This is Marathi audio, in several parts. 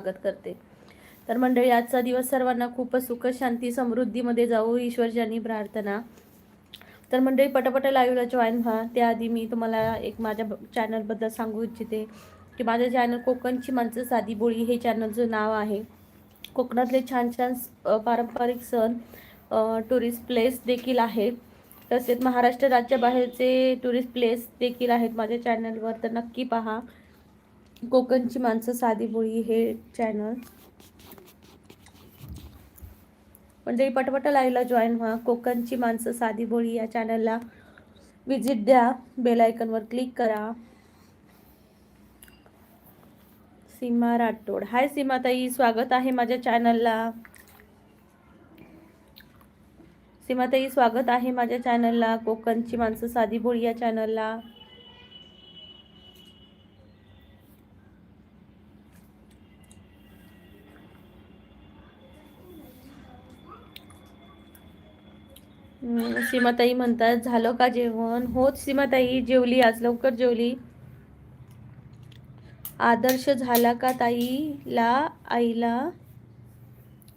स्वागत करते. तर मंडळी, आजचा दिवस सर्वांना खूप सुख शांती समृद्धीमध्ये जाऊ ईश्वरजनी प्रार्थना. तर मंडळी, पटापट लाईव्हला जॉईन व्हा. त्याआधी मी तुम्हाला एक माझ्या चॅनलबद्दल सांगू इच्छिते की माझं चॅनल कोकणची माणसं साधी बोळी हे चॅनलचं नाव आहे. कोकणातले छान छान पारंपरिक सण, टुरिस्ट प्लेस देखील आहेत. तसेच महाराष्ट्र राज्याबाहेरचे टुरिस्ट प्लेस देखील आहेत माझ्या चॅनलवर. तर नक्की पहा कोकणची माणसं साधी बोळी हे चॅनल. म्हणजे पटपट लाईव्हला जॉईन व्हा. कोकणची माणसं साधी बोळी या चॅनलला विजिट द्या. बेल आयकॉनवर क्लिक करा. सीमा राठोड, हाय सीमाताई, स्वागत आहे माझ्या चॅनलला. सीमाताई, स्वागत आहे माझ्या चॅनलला, कोकणची माणसं साधी बोळी या चॅनलला. सीमाताई म्हणतात झालं का जेवण? हो सीमाताई, जेवली, आज लवकर जेवली. आदर्श झाला का ताईला आईला?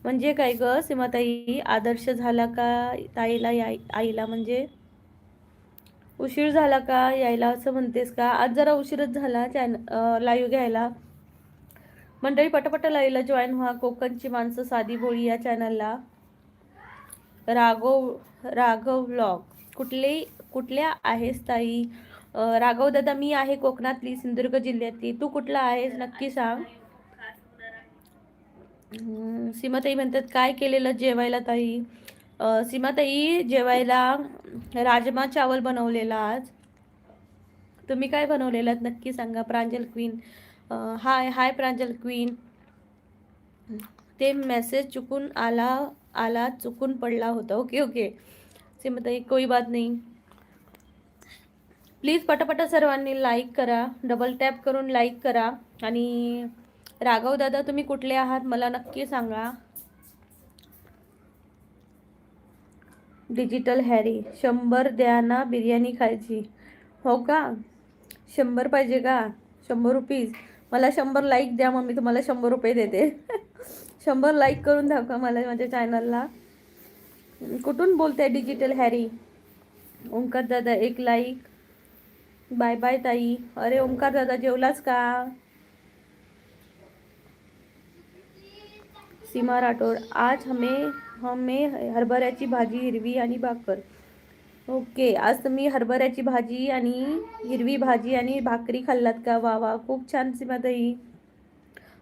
म्हणजे काय ग सीमाताई, आदर्श झाला का ताईला आईला? म्हणजे उशीर झाला का यायला असं म्हणतेस का? आज जरा उशीरच झाला लाईव्ह घ्यायला. मंडळी, पटापट लाईव्हला जॉईन व्हा. कोकणची माणसं साधी बोळी या चॅनलला. राघव व्लॉग, कुठल्या आहेस ताई? राघव दादा, मी आहे कोकणातली, सिंधुदुर्ग जिल्ह्यातली. तू कुठला आहेस नक्की सांग. सीमाताई म्हणतात काय केलेलं जेवायला ताई? सीमाताई, जेवायला राजमा चावल बनवलेला आज. तुम्ही काय बनवलेलं नक्की सांगा. प्रांजल क्वीन, हाय हाय प्रांजल क्वीन. ते मेसेज चुकून आला चुकून पडला होता. ओके ओके सीमाताई, कोई बात नाही. प्लीज पटापट सर्वांनी लाईक करा, डबल टॅप करून लाईक करा. आणि राघव दादा, तुम्ही कुठले आहात मला नक्की सांगा. डिजिटल हॅरी, 100 द्या ना, बिर्याणी खायची. हो का? 100 पाहिजे का? 100 रुपीज. मला 100 लाईक द्या, मग मी तुम्हाला 100 रुपये देते. 100 लाईक करून दाखवा मला माझ्या चॅनलला. कुठून बोलते डिजिटल हॅरी? ओंकार दादा, 1 लाईक. बाय बाय ताई. अरे ओंकार दादा, जेवलास का? सीमा राठोड, आज हमें हरभऱ्याची भाजी, हिरवी आणि भाकर. ओके, आज तुम्ही हरभऱ्याची भाजी आणि हिरवी भाजी आणि भाकरी खाल्लात का? वा वा, खूप छान सीमाताई.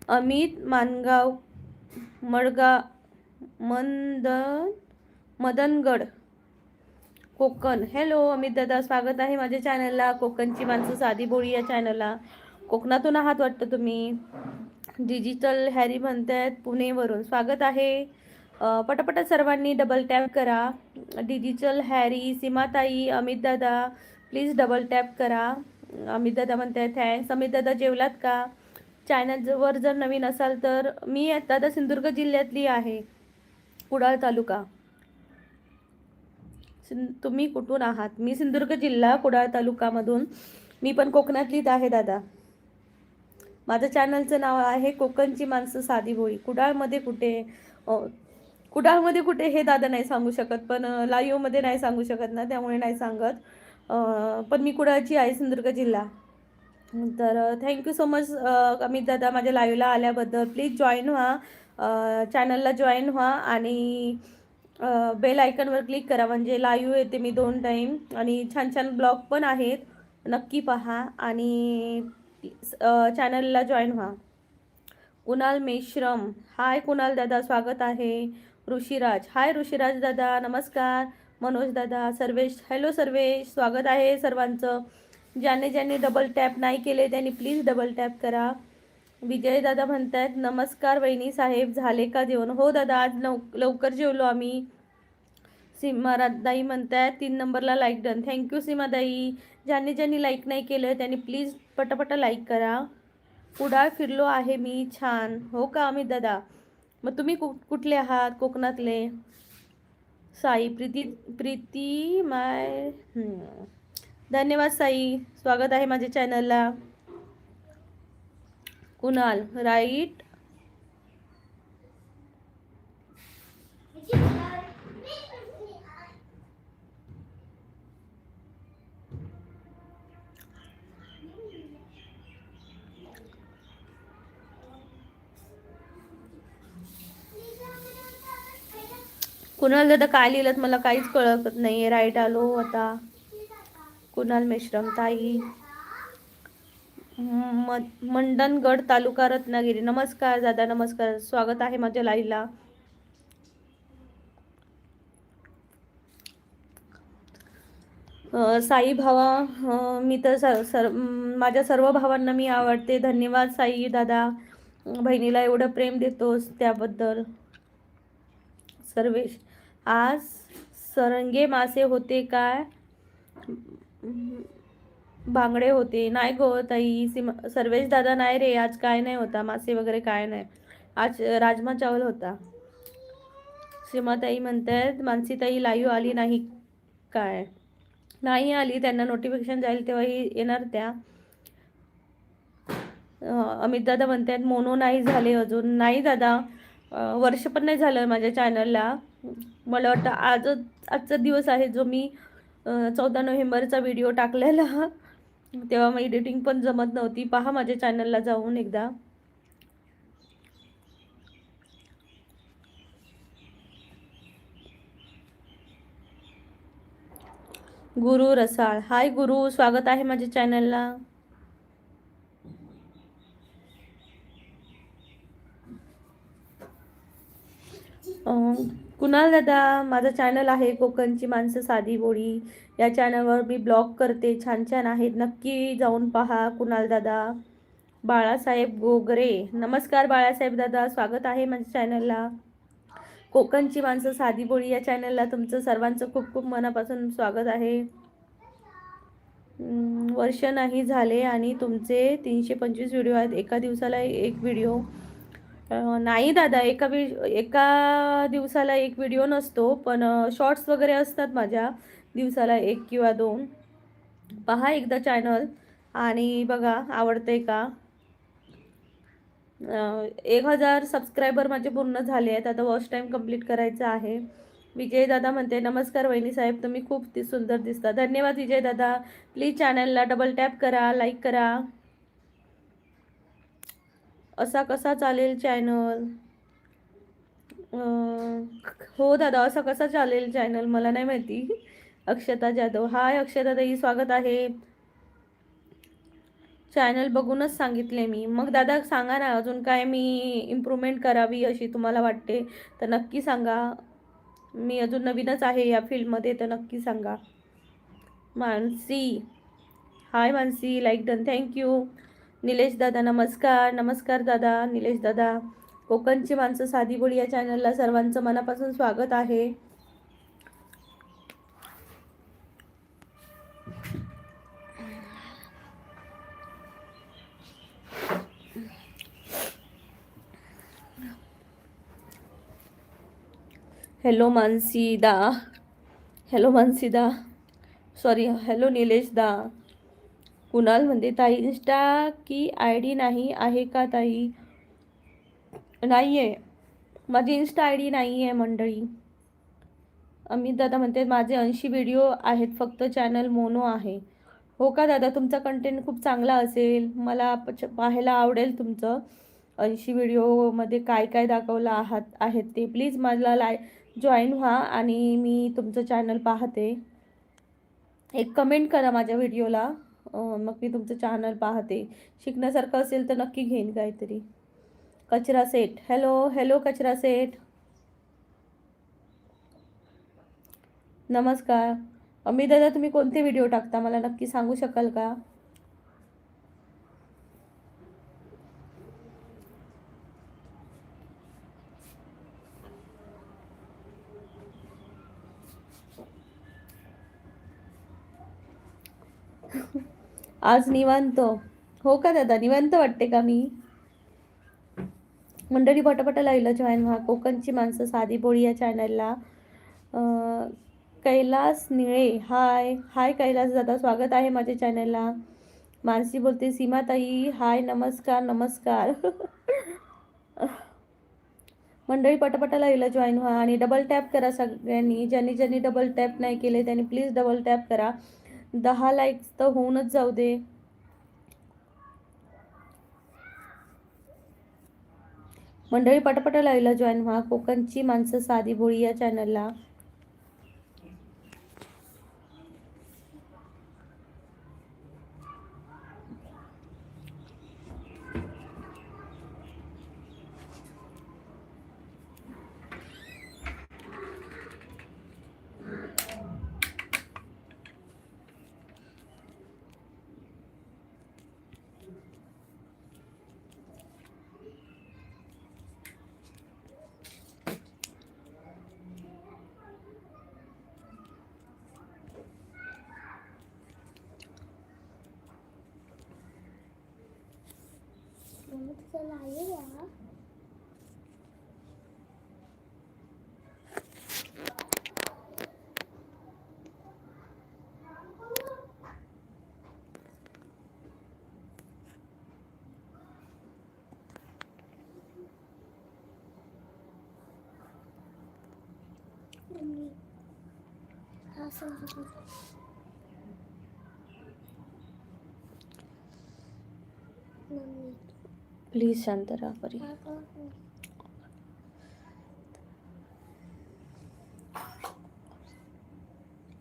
अमित मानगाव, मदनगड, कोकण. हॅलो अमित दादा, स्वागत आहे माझ्या चॅनलला, कोकणची माणसं साधी बोळी या चॅनलला. कोकणातून आहात वाटतं तुम्ही. डिजिटल हॅरी म्हणतायत पुणेवरून, स्वागत आहे. पटापट सर्वांनी डबल टॅप करा. डिजिटल हॅरी, सीमाताई, अमित दादा, प्लीज डबल टॅप करा. अमित दादा म्हणताय थँक्स. अमित दादा, जेवलात का? चॅनलवर जर नवीन असाल तर मी दादा सिंधुदुर्ग जिल्ह्यातली आहे, कुडाळ तालुका. तुम्ही कुठून आहात? मी सिंधुदुर्ग जिल्हा, कुडाळ तालुकामधून. मी पण कोकणातलीच आहे दादा. माझं चॅनलचं नाव आहे कोकणची माणसं साधी बोळी. कुडाळमध्ये कुठे हे दादा नाही सांगू शकत, पण लाईव्हमध्ये नाही सांगू शकत ना, त्यामुळे नाही सांगत. पण मी कुडाळची आहे, सिंधुदुर्ग जिल्हा. तर थँक्यू सो मच अमित दादा, माझ्या लाईव्हला आल्याबद्दल. प्लीज जॉईन व्हा, चॅनलला जॉईन व्हा आणि बेल आयकॉनवर क्लिक करा, म्हणजे लाईव्ह येते मी 2 टाईम. आणि छान छान ब्लॉग पण आहेत, नक्की पहा आणि चॅनलला जॉईन व्हा. कुणाल मेश्रम, हाय कुणाल दादा, स्वागत आहे. ऋषिराज, हाय ऋषिराज दादा, नमस्कार. मनोज दादा, सर्वेश, हॅलो सर्वेश, स्वागत आहे सर्वांचं. ज्यांनी डबल टॅप नाही केले त्यांनी प्लीज डबल टॅप करा. विजय दादा म्हणतात नमस्कार वहिनी साहेब, झाले का जेवण? हो दादा, आज लवकर जेवलो आम्ही. सीमादाई म्हणतात 3 नंबरला लाईक डन. थँक्यू सीमादाई. ज्यांनी लाईक नाही केलं त्यांनी प्लीज पटापट लाईक करा. कुडाळ फिरलो आहे मी, छान. हो का अमित दादा? मग तुम्ही कुठले आहात कोकणातले? साई, प्रीती माय, धन्यवाद साई, स्वागत आहे माझ्या चॅनलला. कुणाल, राईट कुणाल दादा काय लिहिलं मला काहीच कळत नाही. राईट आलो आता. कुणाल मेश्रम ताई, मंडणगड तालुका रत्नागिरी. नमस्कार दादा, नमस्कार, स्वागत आहे माझ्या लाईव्हला. साई भावा, मी तर माझ्या सर्व भावांना मी आवडते. धन्यवाद साई दादा, बहिणीला एवढं प्रेम देतोस त्याबद्दल. सर्वेश, आज सरंगे मासे होते काय? बांगडे होते. नाही गो ताई, सर्वेश दादा नाही रे, आज काय नाही होता मासे वगैरे, काय नाही. आज राजमा चावल होता. सीमाताई म्हणतात मानसीताई लाईव्ह आली नाही काय? नाही आली, त्यांना नोटिफिकेशन जाईल तेव्हाही येणार त्या. अमित दादा म्हणतात मोनो नाही झाले अजून. नाही दादा, वर्ष पण नाही झालं माझ्या चॅनलला. मला वाटतं आजचा दिवस आहे जो मी 14 नोव्हेंबरचा व्हिडिओ टाकलेला. तेव्हा मग एडिटिंग पण जमत नव्हती. पहा माझ्या चॅनलला जाऊन एकदा. गुरु रसाळ, हाय गुरु, स्वागत आहे माझ्या चॅनलला. कुणाल दादा, माझं चॅनल आहे कोकणची माणसं साधी बोळी. या चॅनलवर मी ब्लॉग करते, छान छान आहेत, नक्की जाऊन पहा कुणाल दादा. बाळासाहेब गोगरे, नमस्कार बाळासाहेब दादा, स्वागत आहे माझ्या चॅनलला. कोकणची माणसं साधी बोळी या चॅनलला तुमचं सर्वांचं खूप खूप मनापासून स्वागत आहे. वर्ष नाही झाले आणि तुमचे 325 व्हिडिओ आहेत. एका दिवसाला एक व्हिडिओ. नाही दादा, एका दिवसाला एक व्हिडिओ नसतो, पण शॉर्ट्स वगैरे असतात माझ्या, दिवसाला 1 किंवा 2. पहा एकदा चॅनल आणि बघा आवडतंय का. 1000 सबस्क्रायबर माझे पूर्ण झाले आहेत. आता वॉच टाईम कंप्लीट करायचा आहे. विजय दादा म्हणते नमस्कार वहिनी साहेब, तुम्ही खूप सुंदर दिसता. धन्यवाद विजय दादा. प्लीज चॅनलला डबल टॅप करा, लाईक करा. असा कसा चालेल चॅनल? हो दादा, असा कसा चालेल चॅनल मला नाही माहिती. अक्षता जाधव, हाय अक्षता ताई, स्वागत आहे. चॅनल बघूनच सांगितले मी. मग दादा सांगा ना अजून काय मी इम्प्रूव्हमेंट करावी अशी तुम्हाला वाटते तर नक्की सांगा. मी अजून नवीनच आहे या फील्डमध्ये, तर नक्की सांगा. Mansi, hi Mansi, like done, thank you. Nilesh दादा, नमस्कार. नमस्कार दादा, निलेश दादा. कोकणची माणसं साधी बोळी या चॅनलला सर्वांचं मनापासून स्वागत आहे. हॅलो मानसी दा, हॅलो मानसी दा, सॉरी, हॅलो निलेश दा. कुणाल म्हणते ताई इंस्टा की ID नाही आहे का ताई? नाही आहे, माझी इंस्टा ID नाही आहे मंडळी. अमित दादा म्हणते माझे 80 व्हिडिओ आहेत, फक्त चॅनल मोनो आहे. हो का दादा, तुमचा कंटेंट खूप चांगला असेल, मला पाहायला आवडेल तुमचं. 80 व्हिडिओमध्ये काय काय दाखवलं आहेत ते. प्लीज मला जॉईन व्हा आणि मी तुमचं चॅनल पाहते. एक कमेंट करा माझ्या व्हिडिओला, मग मी तुमचं चॅनल पाहते. शिकण्यासारखं असेल तर नक्की घेईन काहीतरी. कचरा सेट, हॅलो हॅलो कचरा सेट, नमस्कार. अमित दादा, तुम्ही कोणते व्हिडिओ टाकता मला नक्की सांगू शकाल का? आज निवांत, हो का दादा, निवांत वाटते का मी? मंडळी पटापट लाईव्हला जॉईन व्हा. कोकणची माणसं साधी बोळी या चॅनलला. कैलास निळे, हाय हाय कैलास दादा, स्वागत आहे माझ्या चॅनलला. मानसी बोलते सीमाताई हाय, नमस्कार नमस्कार. मंडळी पटापटा लाईव्हला जॉईन व्हा आणि डबल टॅप करा सगळ्यांनी. ज्यांनी ज्यांनी डबल टॅप नाही केले त्यांनी प्लीज डबल टॅप करा. 10 लाईक्स तर होऊनच जाऊ दे. मंडळी पटापट लाईव्हला जॉईन व्हा कोकणची माणसं साधी भोळी या चॅनलला. प्लीज शांत राहा परी.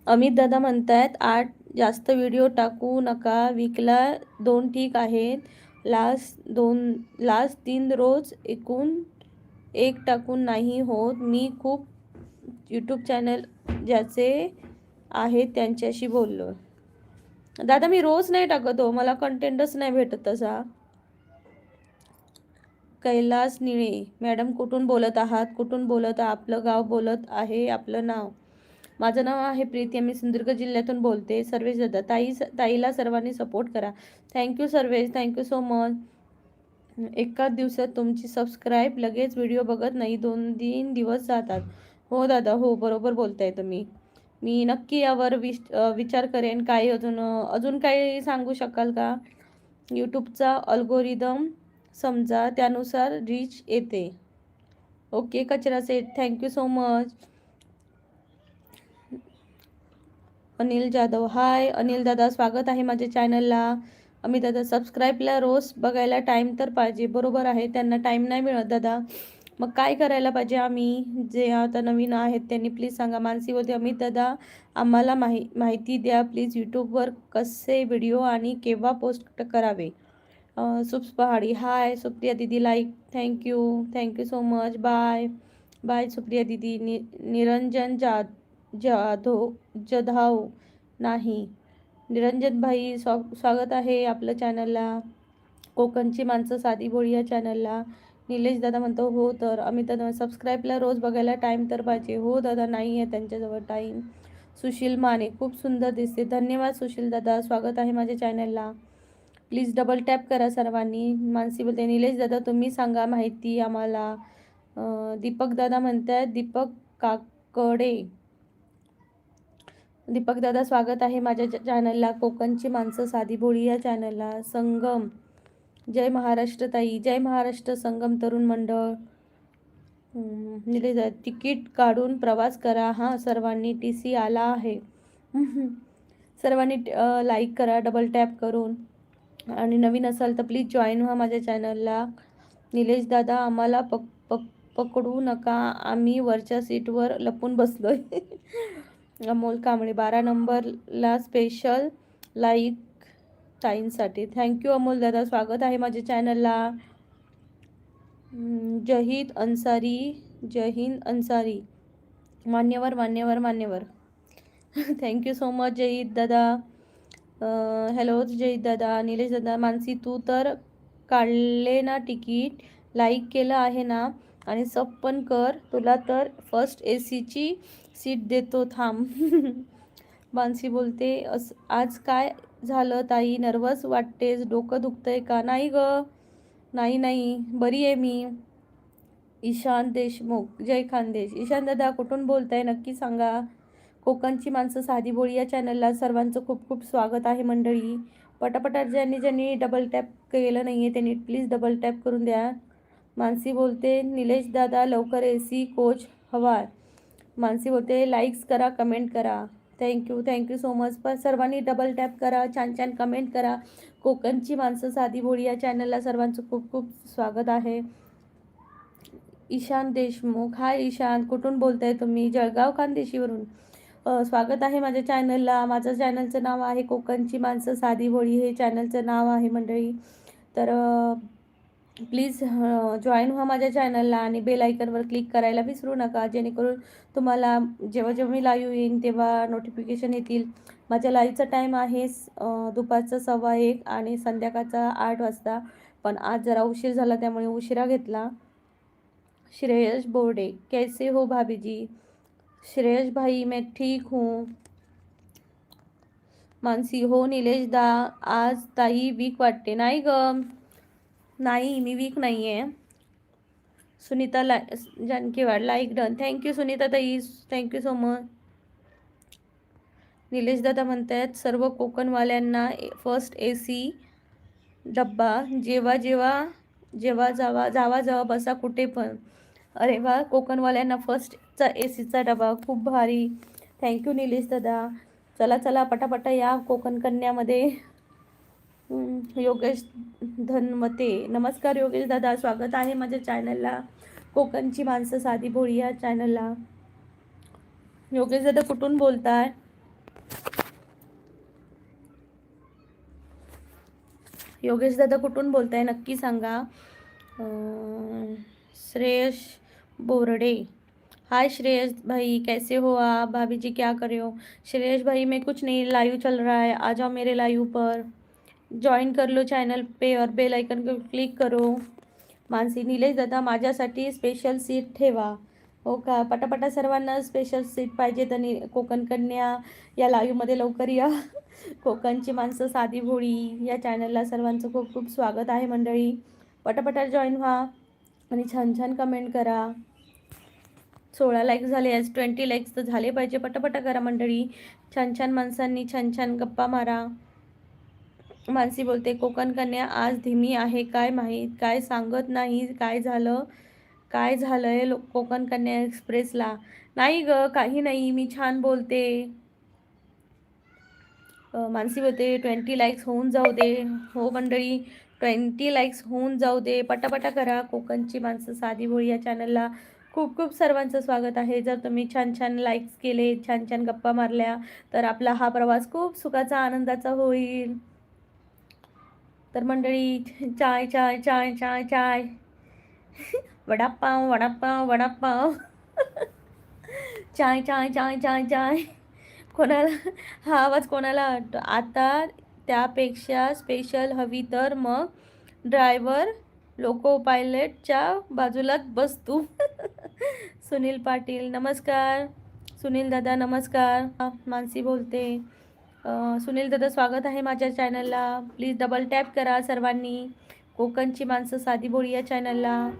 अमित दादा म्हणतायत 8 जास्त व्हिडिओ टाकू नका, वीकला 2 ठीक आहेत, लास्ट 3 रोज एकूण एक टाकून नाही होत. मी खूप यूट्यूब चॅनल ज्याचे आहेत त्यांच्याशी बोललो. दादा मी रोज नाही टाकत हो, मला कंटेंटच नाही भेटत तसा. कैलास निळे मॅडम कुठून बोलत आहात, कुठून बोलत, आपलं गाव बोलत आहे, आपलं नाव. माझं नाव आहे प्रीती, मी सिंधुदुर्ग जिल्ह्यातून बोलते. सर्वेश दादा ताईला सर्वांनी सपोर्ट करा. Thank you Sarvesh, thank you so much. एकाच दिवसात तुमची सबस्क्राईब, लगेच व्हिडिओ बघत नाही, 2-3 दिवस जातात. हो दादा, हो बरोबर बोलताय तुम्ही. मी नक्की यावर विचार करेन. काय अजून काही सांगू शकाल का? यूट्यूबचा अल्गोरिदम समजा त्यानुसार रीच येते. ओके कचरा set, thank you so much. Anil Jadhav, hi Anil दादा, स्वागत आहे माझ्या चॅनलला. अमित दादा सबस्क्राईबला रोज बघायला टाईम तर पाहिजे. बरोबर आहे, त्यांना टाईम नाही मिळत दादा. मग काय करायला पाहिजे आम्ही, जे आता नवीन आहेत त्यांनी प्लीज सांगा. मानसी बोलते अमित दादा आम्हाला माहिती द्या प्लीज, यूट्यूबवर कसे व्हिडिओ आणि केव्हा पोस्ट करावे. सुप्स पहाडी, हाय सुप्रिया दीदी, like, thank you so much. Bye Supriya दीदी. निरंजन जधाव नाही, निरंजन भाई स्वागत आहे आपलं चॅनलला, कोकणची माणसं साधी भोळी या चॅनलला. निलेश दादा म्हणतो हो तर. अमित दादा सबस्क्राईबला रोज बघायला टाईम तर पाहिजे. हो दादा, नाही आहे त्यांच्याजवळ टाईम. सुशील माने, खूप सुंदर दिसते, धन्यवाद सुशील दादा, स्वागत आहे माझ्या चॅनलला. प्लीज डबल टॅप करा सर्वांनी. मानसी बोलते निलेश दादा तुम्ही सांगा माहिती आम्हाला. दीपक दादा म्हणतात, दीपक काकडे, दीपक दादा स्वागत आहे माझ्या चॅनलला, कोकणची माणसं साधी भोळी या चॅनलला. संगम, जय महाराष्ट्र ताई, जय महाराष्ट्र. संगम तरुण मंडळ, निलेश दादा तिकीट काढून प्रवास करा. हां सर्वांनी, TC आला आहे. सर्वांनी लाईक करा डबल टॅप करून, आणि नवीन असाल तर प्लीज जॉईन व्हा माझ्या चॅनलला. निलेश दादा आम्हाला पकडू नका, आम्ही वरच्या सीटवर लपून बसलोय. अमोल कांबळे, 12 नंबरला स्पेशल लाईक ताईंसाठी. थँक्यू अमोल दादा, स्वागत आहे माझ्या चॅनलला. जहीद अन्सारी, मान्यवर. थँक्यू सो मच जहीद दादा. हॅलो जहीद दादा. निलेश दादा, मानसी तू तर काढले ना तिकीट, लाईक केलं आहे ना, आणि सब पण कर, तुला तर फर्स्ट ACची सीट देतो थांब. मानसी बोलते आज काय झालं ताई, नर्वस वाटतेस, डोकं दुखतंय का? नाही ग, नाही बरी आहे मी. ईशान देशमुख, जय खानदेश. ईशान दादा कुठून बोलताय नक्की सांगा. कोकणची माणसं साधी भोळी या चॅनलला सर्वांचं खूप स्वागत आहे मंडळी. पटापटा ज्यांनी डबल टॅप केलं नाही आहे त्यांनी प्लीज डबल टॅप करून द्या. मानसी बोलते निलेश दादा लवकर AC कोच हवा. मानसी बोलते लाईक्स करा, कमेंट करा. Thank you so much. पण सर्वांनी डबल टॅप करा, छान कमेंट करा. कोकणची माणसं साधी भोळी या चॅनलला सर्वांचं खूप स्वागत आहे. ईशान देशमुख. हाय ईशान, कुठून बोलताय तुम्ही? जळगाव खानदेशीवरून. स्वागत आहे माझ्या चॅनलला. माझं चॅनलचं नाव आहे कोकणची माणसं साधी भोळी, हे चॅनलचं नाव आहे मंडळी. तर प्लीज जॉईन व्हा माझ्या चॅनलला आणि बेल आयकनवर क्लिक करायला विसरू नका, जेणेकरून तुम्हाला जेव्हा जेव्हा मी लाईव्ह येईन तेव्हा नोटिफिकेशन येतील. माझ्या लाईव्हचा टाईम आहे दुपारचा 1:15 आणि संध्याकाळचा 8 वाजता, पण आज जरा उशीर झाला त्यामुळे उशिरा घेतला. श्रेयस बोर्डे, कैसे हो भाभी जी? श्रेयस भाई, मैं ठीक हूँ. मानसी, हो निलेश दा, आज ताई वीक वाटते. नाही ग, नाही मी वीक नाही आहे. Sunita Jankiwad, like done. Thank you Sunita ताई, थँक्यू सो मच. निलेश दादा म्हणतात सर्व कोकणवाल्यांना फर्स्ट AC डब्बा, जेव्हा जेव्हा जेव्हा जावा बसा कुठे पण. अरे वा, कोकणवाल्यांना फर्स्टचा ACचा डबा, खूप भारी. थँक्यू निलेश दादा. चला चला पटापटा या कोकण कन्यामध्ये. योगेश धनमते, नमस्कार योगेश दादा, स्वागत आहे माझ्या चॅनलला कोकणची माणसं साधी भोळी या चॅनलला. योगेश दादा कुठून बोलताय? योगेश दादा कुठून बोलताय नक्की सांगा. श्रेयस बोरडे, हाय श्रेयस भाई, कैसे हो आप? भाभी जी क्या कर रहे हो? श्रेयस भाई, मैं कुछ नहीं, लाइव चल रहा है, आ जाओ मेरे लाइव पर, जॉईन कर लो चॅनल पे और बेल आयकन को क्लिक करो. मानसी, निलेश दादा माझ्यासाठी स्पेशल सीट ठेवा. हो का, पटापटा सर्वांना स्पेशल सीट पाहिजे तर कोकण कन्या या लाईव्हमध्ये लवकर या. कोकणची माणसं साधी भोळी या चॅनलला सर्वांचं खूप खूप स्वागत आहे मंडळी. पटापटा जॉईन व्हा आणि छान छान कमेंट करा. 16 लाईक झाले, आज 20 लाईक्स तर झाले पाहिजे. पटापटा करा मंडळी, छान छान माणसांनी छान छान गप्पा मारा. मानसी बोलते कोकण कन्या आज धीमी आहे, काय माहीत, काय सांगत नाही, काय झालं, काय झालंय कोकण कन्या एक्सप्रेसला? नाही ग, काही नाही, मी छान बोलते. मानसी बोलते 20 लाईक्स होऊन जाऊ दे. हो मंडळी, 20 लाईक्स होऊन जाऊ दे, पटापटा करा. कोकणची माणसं साधी भोळी या चॅनलला खूप खूप सर्वांचं स्वागत आहे. जर तुम्ही छान छान लाईक्स केले, छान छान गप्पा मारल्या, तर आपला हा प्रवास खूप सुखाचा आनंदाचा होईल. तर मंडळी, चाय चाय चाय चाय चाय, वडापाव वडापाव वडापाव, चाय चाय चाय चाय चाय. कोणाला हा आवाज कोणाला आता त्यापेक्षा स्पेशल हवी तर मग ड्रायव्हर लोको पायलटच्या बाजूलाच बस तू. सुनील पाटील, नमस्कार. सुनील दादा नमस्कार. मानसी बोलते सुनील दादा स्वागत आहे माझ्या चॅनलला. प्लीज डबल टॅप करा सर्वांनी कोकणची माणसं साधी भोळी या चॅनलला.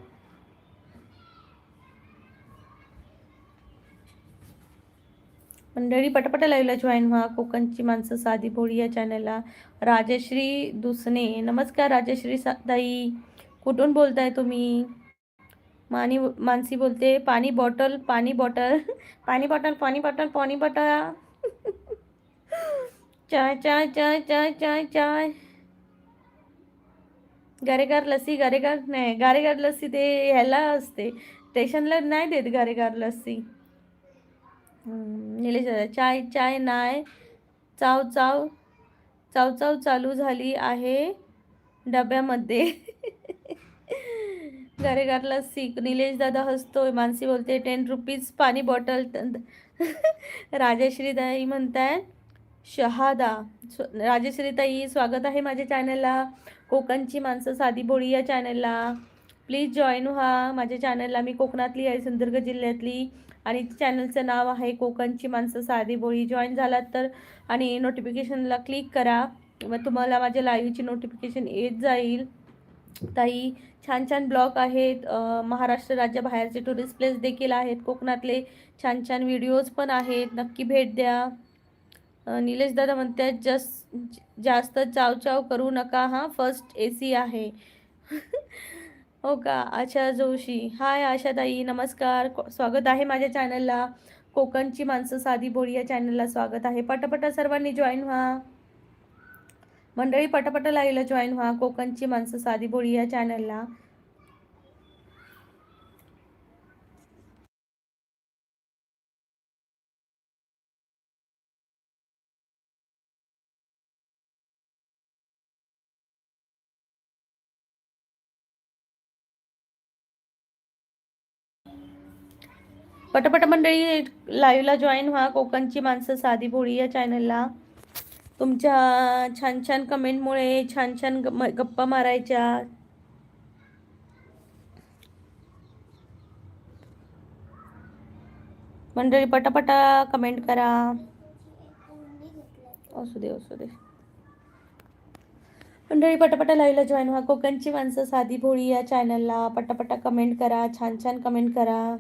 मंडळी पटापटा लाईव्हला जॉईन व्हा कोकणची माणसं साधी भोळी या चॅनलला. राजश्री दुसने, नमस्कार राजश्री ताई, कुठून बोलताय तुम्ही? मानसी बोलते पाणी बॉटल पाणी बॉटल पाणी बॉटल पाणी बॉटल पाणी बॉटल. चाय चाय चाय चाय चाय चाय. गारेगार लस्सी, गारेगार नाही, गारेगार लस्सी ते ह्याला असते, स्टेशनला नाही देत गारेगार लस्सी. निलेश चाय चाय नाही, चाव चाव चाव चाव चालू झाली आहे डब्यामध्ये. गारेगार लस्सी, निलेश दादा हसतोय. मानसी बोलते 10 रुपीज पाणी बॉटल. राजश्री ताई म्हणताय शहादा. राजश्री ताई स्वागत आहे माझ्या चॅनलला कोकणची माणसं साधी भोळी या चॅनलला. प्लीज जॉईन व्हा माझ्या चॅनलला. मी कोकणातली आहे, सिंधुदुर्ग जिल्ह्यातली, आणि चॅनलचं नाव आहे कोकणची माणसं साधी भोळी. जॉईन झालात तर आणि नोटिफिकेशनला क्लिक करा, मग तुम्हाला माझ्या लाईव्हची नोटिफिकेशन येत जाईल. ताई छान छान ब्लॉग आहेत, महाराष्ट्र राज्याबाहेरचे टुरिस्ट प्लेस देखील आहेत, कोकणातले छान छान व्हिडिओज पण आहेत, नक्की भेट द्या. निलेश दादा म्हणतात जास्त चाव करू नका, हा फर्स्ट AC आहे. हो का, आशा जोशी, हाय आशाताई नमस्कार, स्वागत आहे माझ्या चॅनलला कोकणची माणसं साधी भोळी या चॅनलला स्वागत आहे. पटापटा सर्वांनी जॉईन व्हा मंडळी, पटापटा लाईव्हला जॉईन व्हा कोकणची माणसं साधी भोळी या चॅनलला. पटापट मंडळी लाईव्हला जॉईन व्हा. कोकणची माणसं साधी भोळी या चॅनलला. तुमच्या छान छान कमेंटमुळे छान छान गप्पा मारायच्या. मंडळी पटापटा कमेंट करा. असू दे असू दे. मंडळी पटापटा लाईव्हला जॉईन व्हा. कोकणची माणसं साधी भोळी या चॅनलला पटापटा कमेंट करा. छान छान कमेंट करा.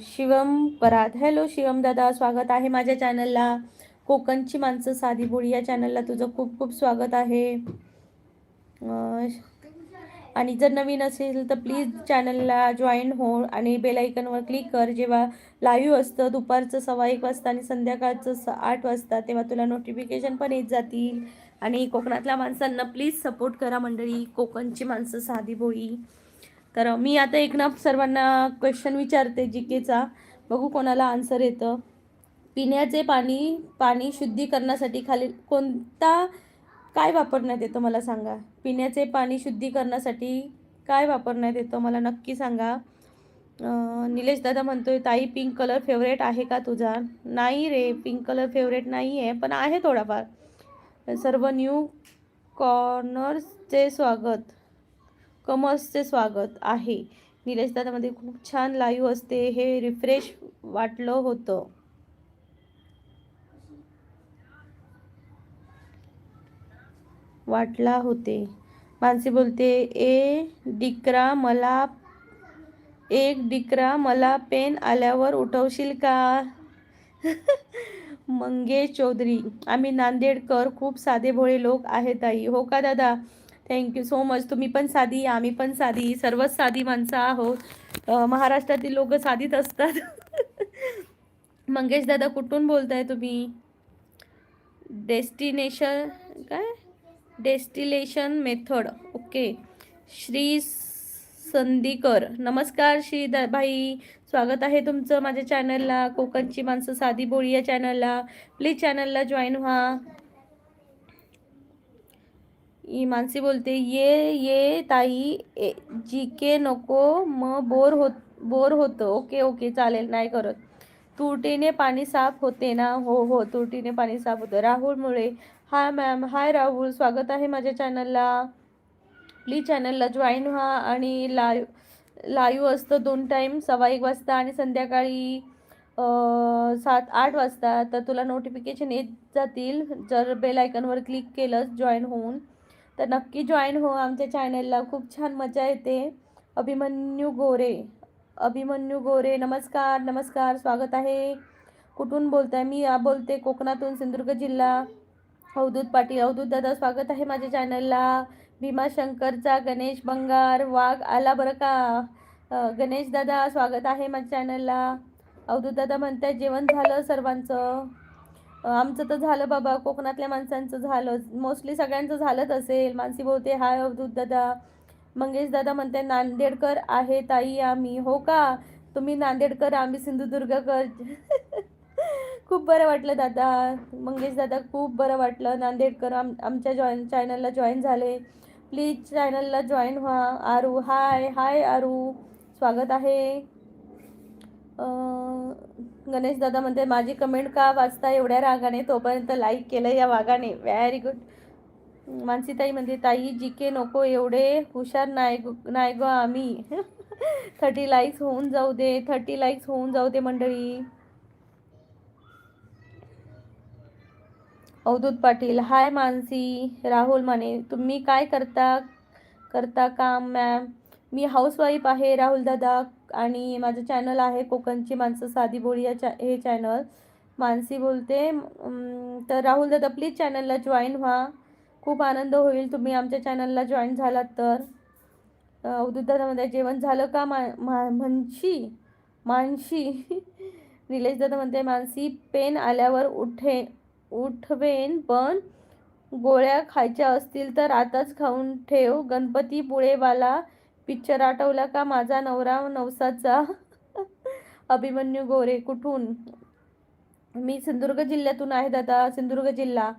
शिवम परात. हॅलो शिवम दादा, स्वागत आहे माझ्या चॅनलला. कोकणची माणसं साधी भोळी या चॅनलला तुझं खूप खूप स्वागत आहे. आणि जर नवीन असेल तर प्लीज चॅनलला जॉईन हो आणि बेल आयकॉनवर क्लिक कर. जेव्हा लाईव्ह असतं दुपारचं 1:15 वाजता आणि संध्याकाळचं 8 वाजता, तेव्हा तुला नोटिफिकेशन पण येत जातील. आणि कोकणातल्या माणसांना प्लीज सपोर्ट करा मंडळी. कोकणची माणसं साधी भोळी. तर मी आता एक ना सर्वांना क्वेश्चन विचारते जीकेचा, बघू कोणाला आन्सर येतं. पिण्याचे पाणी शुद्धीकरणासाठी खाली कोणता काय वापरण्यात येतो मला सांगा. पिण्याचे पाणी शुद्धीकरणासाठी काय वापरण्यात येतो मला नक्की सांगा. निलेश दादा म्हणतोय ताई पिंक कलर फेवरेट आहे का तुझा? नाही रे, पिंक कलर फेवरेट नाही आहे, पण आहे थोडाफार. सर्व न्यू कॉर्नर्सचे स्वागत, कमर्सचे स्वागत आहे. निलेश दादामध्ये खूप छान लाईव्ह असते, हे रिफ्रेश वाटलं होतं. वाटला होते. मानसी बोलते एक डिकरा मला पेन आल्यावर उठवशील का? मंगेश चौधरी, आम्ही नांदेडकर खूप साधे भोळे लोक आहेत ताई. हो का दादा? Thank you so much. तुम्ही पण साधी, आम्ही पण साधी, सर्वच साधी माणसं आहोत. महाराष्ट्रातील लोक साधीच असतात. मंगेश दादा कुठून बोलताय तुम्ही? Distillation method, okay. श्री संदीकर, नमस्कार श्री भाई, स्वागत आहे तुमचं माझ्या चॅनलला. कोकणची माणसं साधी भोळी या चॅनलला प्लीज चॅनलला जॉईन व्हा. मानसी बोलते ये ताई जीके नको मग बोर होतं. ओके ओके चालेल, नाही करत. तुरटीने पाणी साफ होते ना? हो, तुरटीने पाणी साफ होतं. राहुल मुळे, हाय मॅम. हाय राहुल, स्वागत आहे माझ्या चॅनलला. प्लीज चॅनलला जॉईन व्हा. आणि लाईव्ह असतं 2 टाईम, 1:15 वाजता आणि संध्याकाळी 7-8 वाजता. तर तुला नोटिफिकेशन येत जातील जर बेल आयकॉनवर क्लिक केलंस जॉईन होऊन. तर नक्की जॉईन हो आमच्या चॅनलला, खूप छान मजा येते. अभिमन्यू गोरे, नमस्कार, स्वागत आहे. कुठून बोलताय? मी बोलते कोकणातून, सिंधुदुर्ग जिल्हा. अवधूत पाटील, अवधूत दादा स्वागत आहे माझ्या चॅनलला. भीमाशंकरचा गणेश बंगार वाघ आला बरं का. गणेश दादा स्वागत आहे माझ्या चॅनलला. अवधूत दादा म्हणताय जेवण झालं सर्वांचं? आमचं तर झालं बाबा, कोकणातल्या माणसांचं झालं, मोस्टली सगळ्यांचं झालंच असेल. मानसी बोलते हाय अवधूत दादा. मंगेश दादा म्हणते नांदेडकर आहे ताई आम्ही. हो का? तुम्ही नांदेडकर, आम्ही सिंधुदुर्गकर. खूप बरं वाटलं दादा. मंगेश दादा खूप बरं वाटलं. नांदेडकर आमच्या चॅनलला जॉईन झाले. प्लीज चॅनलला जॉईन व्हा. आरू, हाय आरू, स्वागत आहे. गणेश दादा म्हणते माझी कमेंट का वाचता एवढ्या रागाने? तोपर्यंत लाईक केलं या वागाने. Very good. मानसीताई म्हणते ताई जीके नको, एवढे हुशार नाही ग आम्ही. 30 लाईक्स होऊन जाऊ दे मंडळी. अवधूत पाटील, हाय मानसी. राहुल माने, तुम्ही काय करता काम मॅम? मी हाऊसवाईफ आहे राहुल दादा, आणि माझं चॅनल आहे कोकणची माणसं साधी भोळी हे चॅनल. मानसी बोलते तर राहुल दादा प्लीज चॅनलला जॉईन व्हा. खूप आनंद होईल तुम्ही आमच्या चॅनलला जॉईन झालात तर. अवधूत दादामध्ये जेवण झालं का? मानशी. निलेश दादा म्हणते मानसी पेन आल्यावर उठवेन, पण गोळ्या खायच्या असतील तर आताच खाऊन ठेव. गणपतीपुळेवाला पिक्चर आठवला का? माझा नवरा नवसाचा. अभिमन्यू गोरे, कुठून? मी सिंधुदुर्ग जिल्ह्यातून आहे दादा, सिंधुदुर्ग जिल्हा.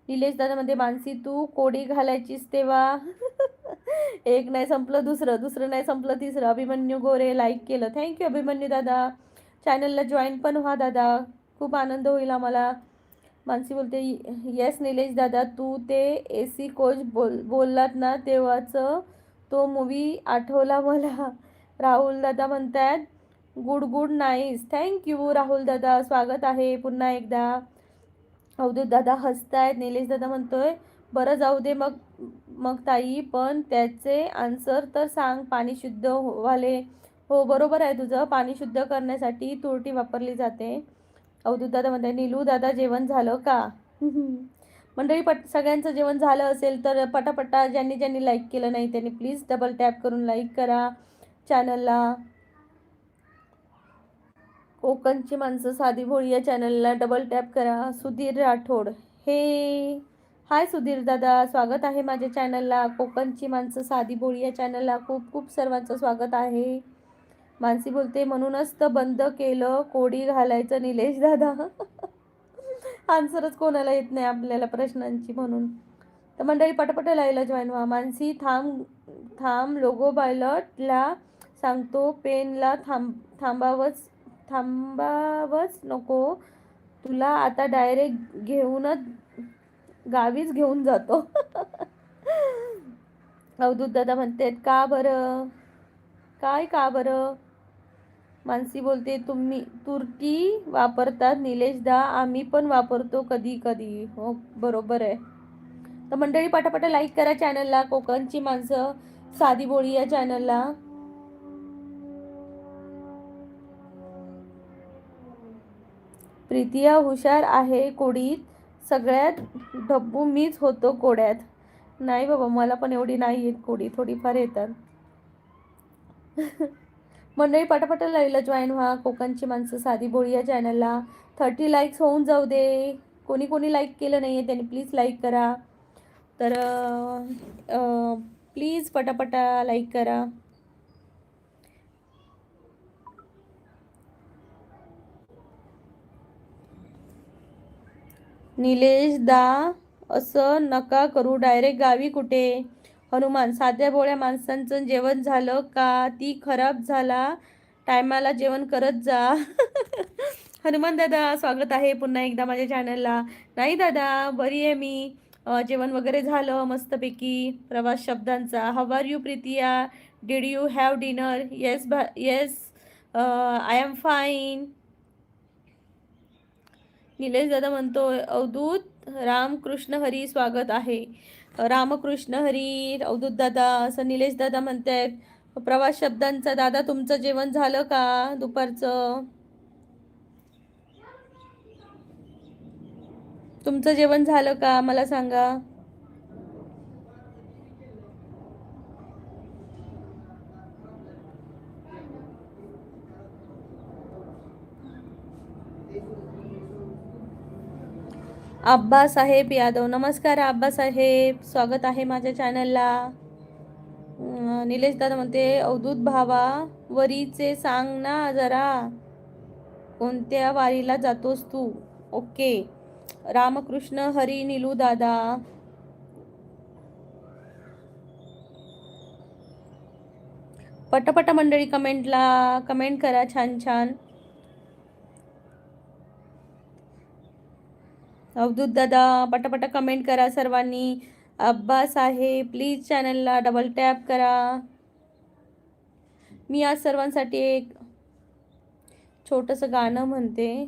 निलेश दादा म्हणते मानसी तू कोडी घालायचीस तेव्हा एक नाही संपलं दुसरं, दुसरं नाही संपलं तिसरं. अभिमन्यू गोरे लाईक केलं, थँक्यू अभिमन्यू दादा. चॅनलला जॉईन पण व्हा दादा, खूप आनंद होईल आम्हाला. मानसी बोलते येस निलेश दादा, तू ते AC कोच बोललात ना तेव्हाच तो मूवी आठवला मला. राहुल दादा म्हणतात good good nice, thank you Rahul दादा, स्वागत आहे पुन्हा एकदा. अवधूत दादा हसतायत. निलेश दादा म्हणतोय बरं जाऊ दे मग मग ताई, पण त्याचे आन्सर तर सांग. पाणी शुद्ध व्हाले. हो बरोबर आहे तुझं, पाणी शुद्ध करण्यासाठी तुरटी वापरली जाते. अवधूत दादा म्हणते नीलू दादा जेवण झालं का? मंडळी सगळ्यांचं जेवण झालं असेल तर पटापटा ज्यांनी ज्यांनी लाईक केलं नाही त्यांनी प्लीज डबल टॅप करून लाईक करा चॅनलला. कोकणची माणसं साधी भोळी या चॅनलला डबल टॅप करा. सुधीर राठोड, हे हाय सुधीर दादा, स्वागत आहे माझ्या चॅनलला. कोकणची माणसं साधी भोळी या चॅनलला खूप खूप सर्वांचं स्वागत आहे. मानसी बोलते म्हणूनच तर बंद केलं कोडी घालायचं निलेश दादा. आन्सरच कोणाला येत नाही आपल्याला प्रश्नांची म्हणून. तर मंडळी पटापट लाईव्हला जॉईन व्हा. मानसी थांब थांब लोगो पायलटला सांगतो पेनला थांबावच नको, तुला आता डायरेक्ट घेऊनच गावीच घेऊन जातो. अवधूत दादा म्हणते का बरं, काय का बरं? मानसी बोलते तुम्ही तुरटी वापरतात निलेश दा, आम्ही पण वापरतो कधी कधी. हो बरोबर आहे. तर मंडळी पटापट लाईक करा चॅनलला, कोकणची माणसं साधी बोळी या चॅनलला. प्रीतिया हुशार आहे कोडीत, सगळ्यात डब्बू मीच होतो कोड्यात. नाही बाबा मला पण एवढी नाही येत कोडी, थोडीफार येतात. मंडळी पटापट लाईव्हला जॉईन व्हा. कोकणची माणसं साधी बोळी या चॅनलला 30 लाईक्स होऊन जाऊ दे. कोणी कोणी लाईक केलं नाही आहे त्यांनी प्लीज लाईक करा. तर प्लीज पटापटा लाईक करा. निलेश दा असं नका करू, डायरेक्ट गावी कुठे? हनुमान साध्या भोळ्या माणसांचं जेवण झालं का ती खराब झाला, टायमाला जेवण करत जा. हनुमान दादा स्वागत आहे पुन्हा एकदा माझ्या चॅनलला. नाही दादा बरी आहे मी, जेवण वगैरे झालं मस्तपैकी. प्रवास शब्दांचा हाव आर यू प्रीतिया, did you have dinner? Yes yes I am fine. Nilesh दादा म्हणतोय अवधूत रामकृष्ण हरी स्वागत आहे. रामकृष्ण हरी अवधूत दादा असं निलेश दादा म्हणतायत. प्रवास शब्दांचा दादा तुमचं जेवण झालं का दुपारचं? तुमचं जेवण झालं का मला सांगा. आब्बासाहेब यादव, नमस्कार आब्बासाहेब, स्वागत आहे माझ्या चॅनलला. निलेश दादा म्हणते अवधूत भावा वरीचे सांग ना जरा, कोणत्या वारीला जातोस तू? ओके रामकृष्ण हरी नीलू दादा. पटापट मंडळी कमेंटला कमेंट करा छान छान. अवधूत दादा पटापट कमेंट करा सर्वांनी. अब्बास आहे प्लीज चॅनलला डबल टॅप करा. मी आज सर्वांसाठी एक छोटंसं गाणं म्हणते.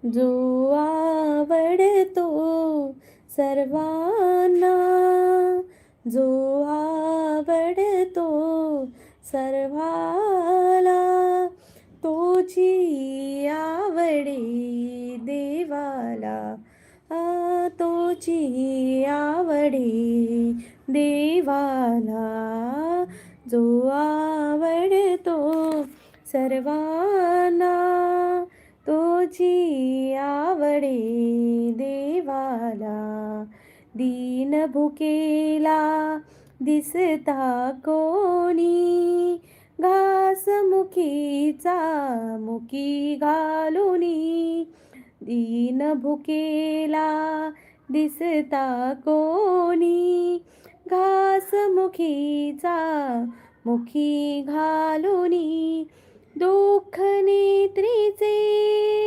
जो आवडतो सर्वांना, जो आवडतो सर्वाला, तोची आवडी देवाला, तोची आवडी देवाला. जो आवडतो सर्वांना, तोची आवडी देवाला. दीन भुकेला दिसता कोणी, मुखीचा मुखी घालुनी दीन भुकेला दिसता कोणी घास मुखीचा मुखी घालुनी दुःख नेत्रीचे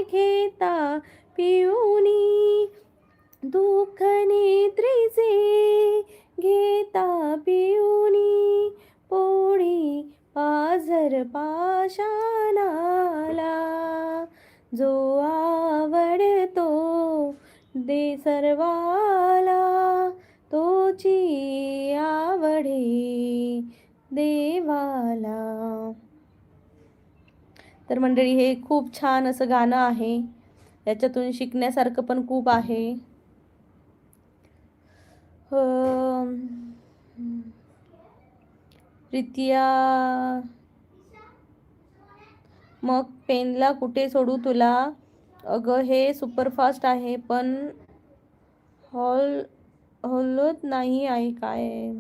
घेता पिऊनी दुःख नेत्रीचे घेता पिऊनी पोळी पाझर पाषाणाला जो आवडतो दे सर्वाला तोची आवडे देवाला. तर मंडळी हे खूप छान असं गाणं आहे, याच्यातून शिकण्यासारखं पण खूप आहे. प्रीतिया मग पेनला कुठे सोडू तुला? अगं हे सुपरफास्ट आहे पण हॉलोत नाही आहे काय.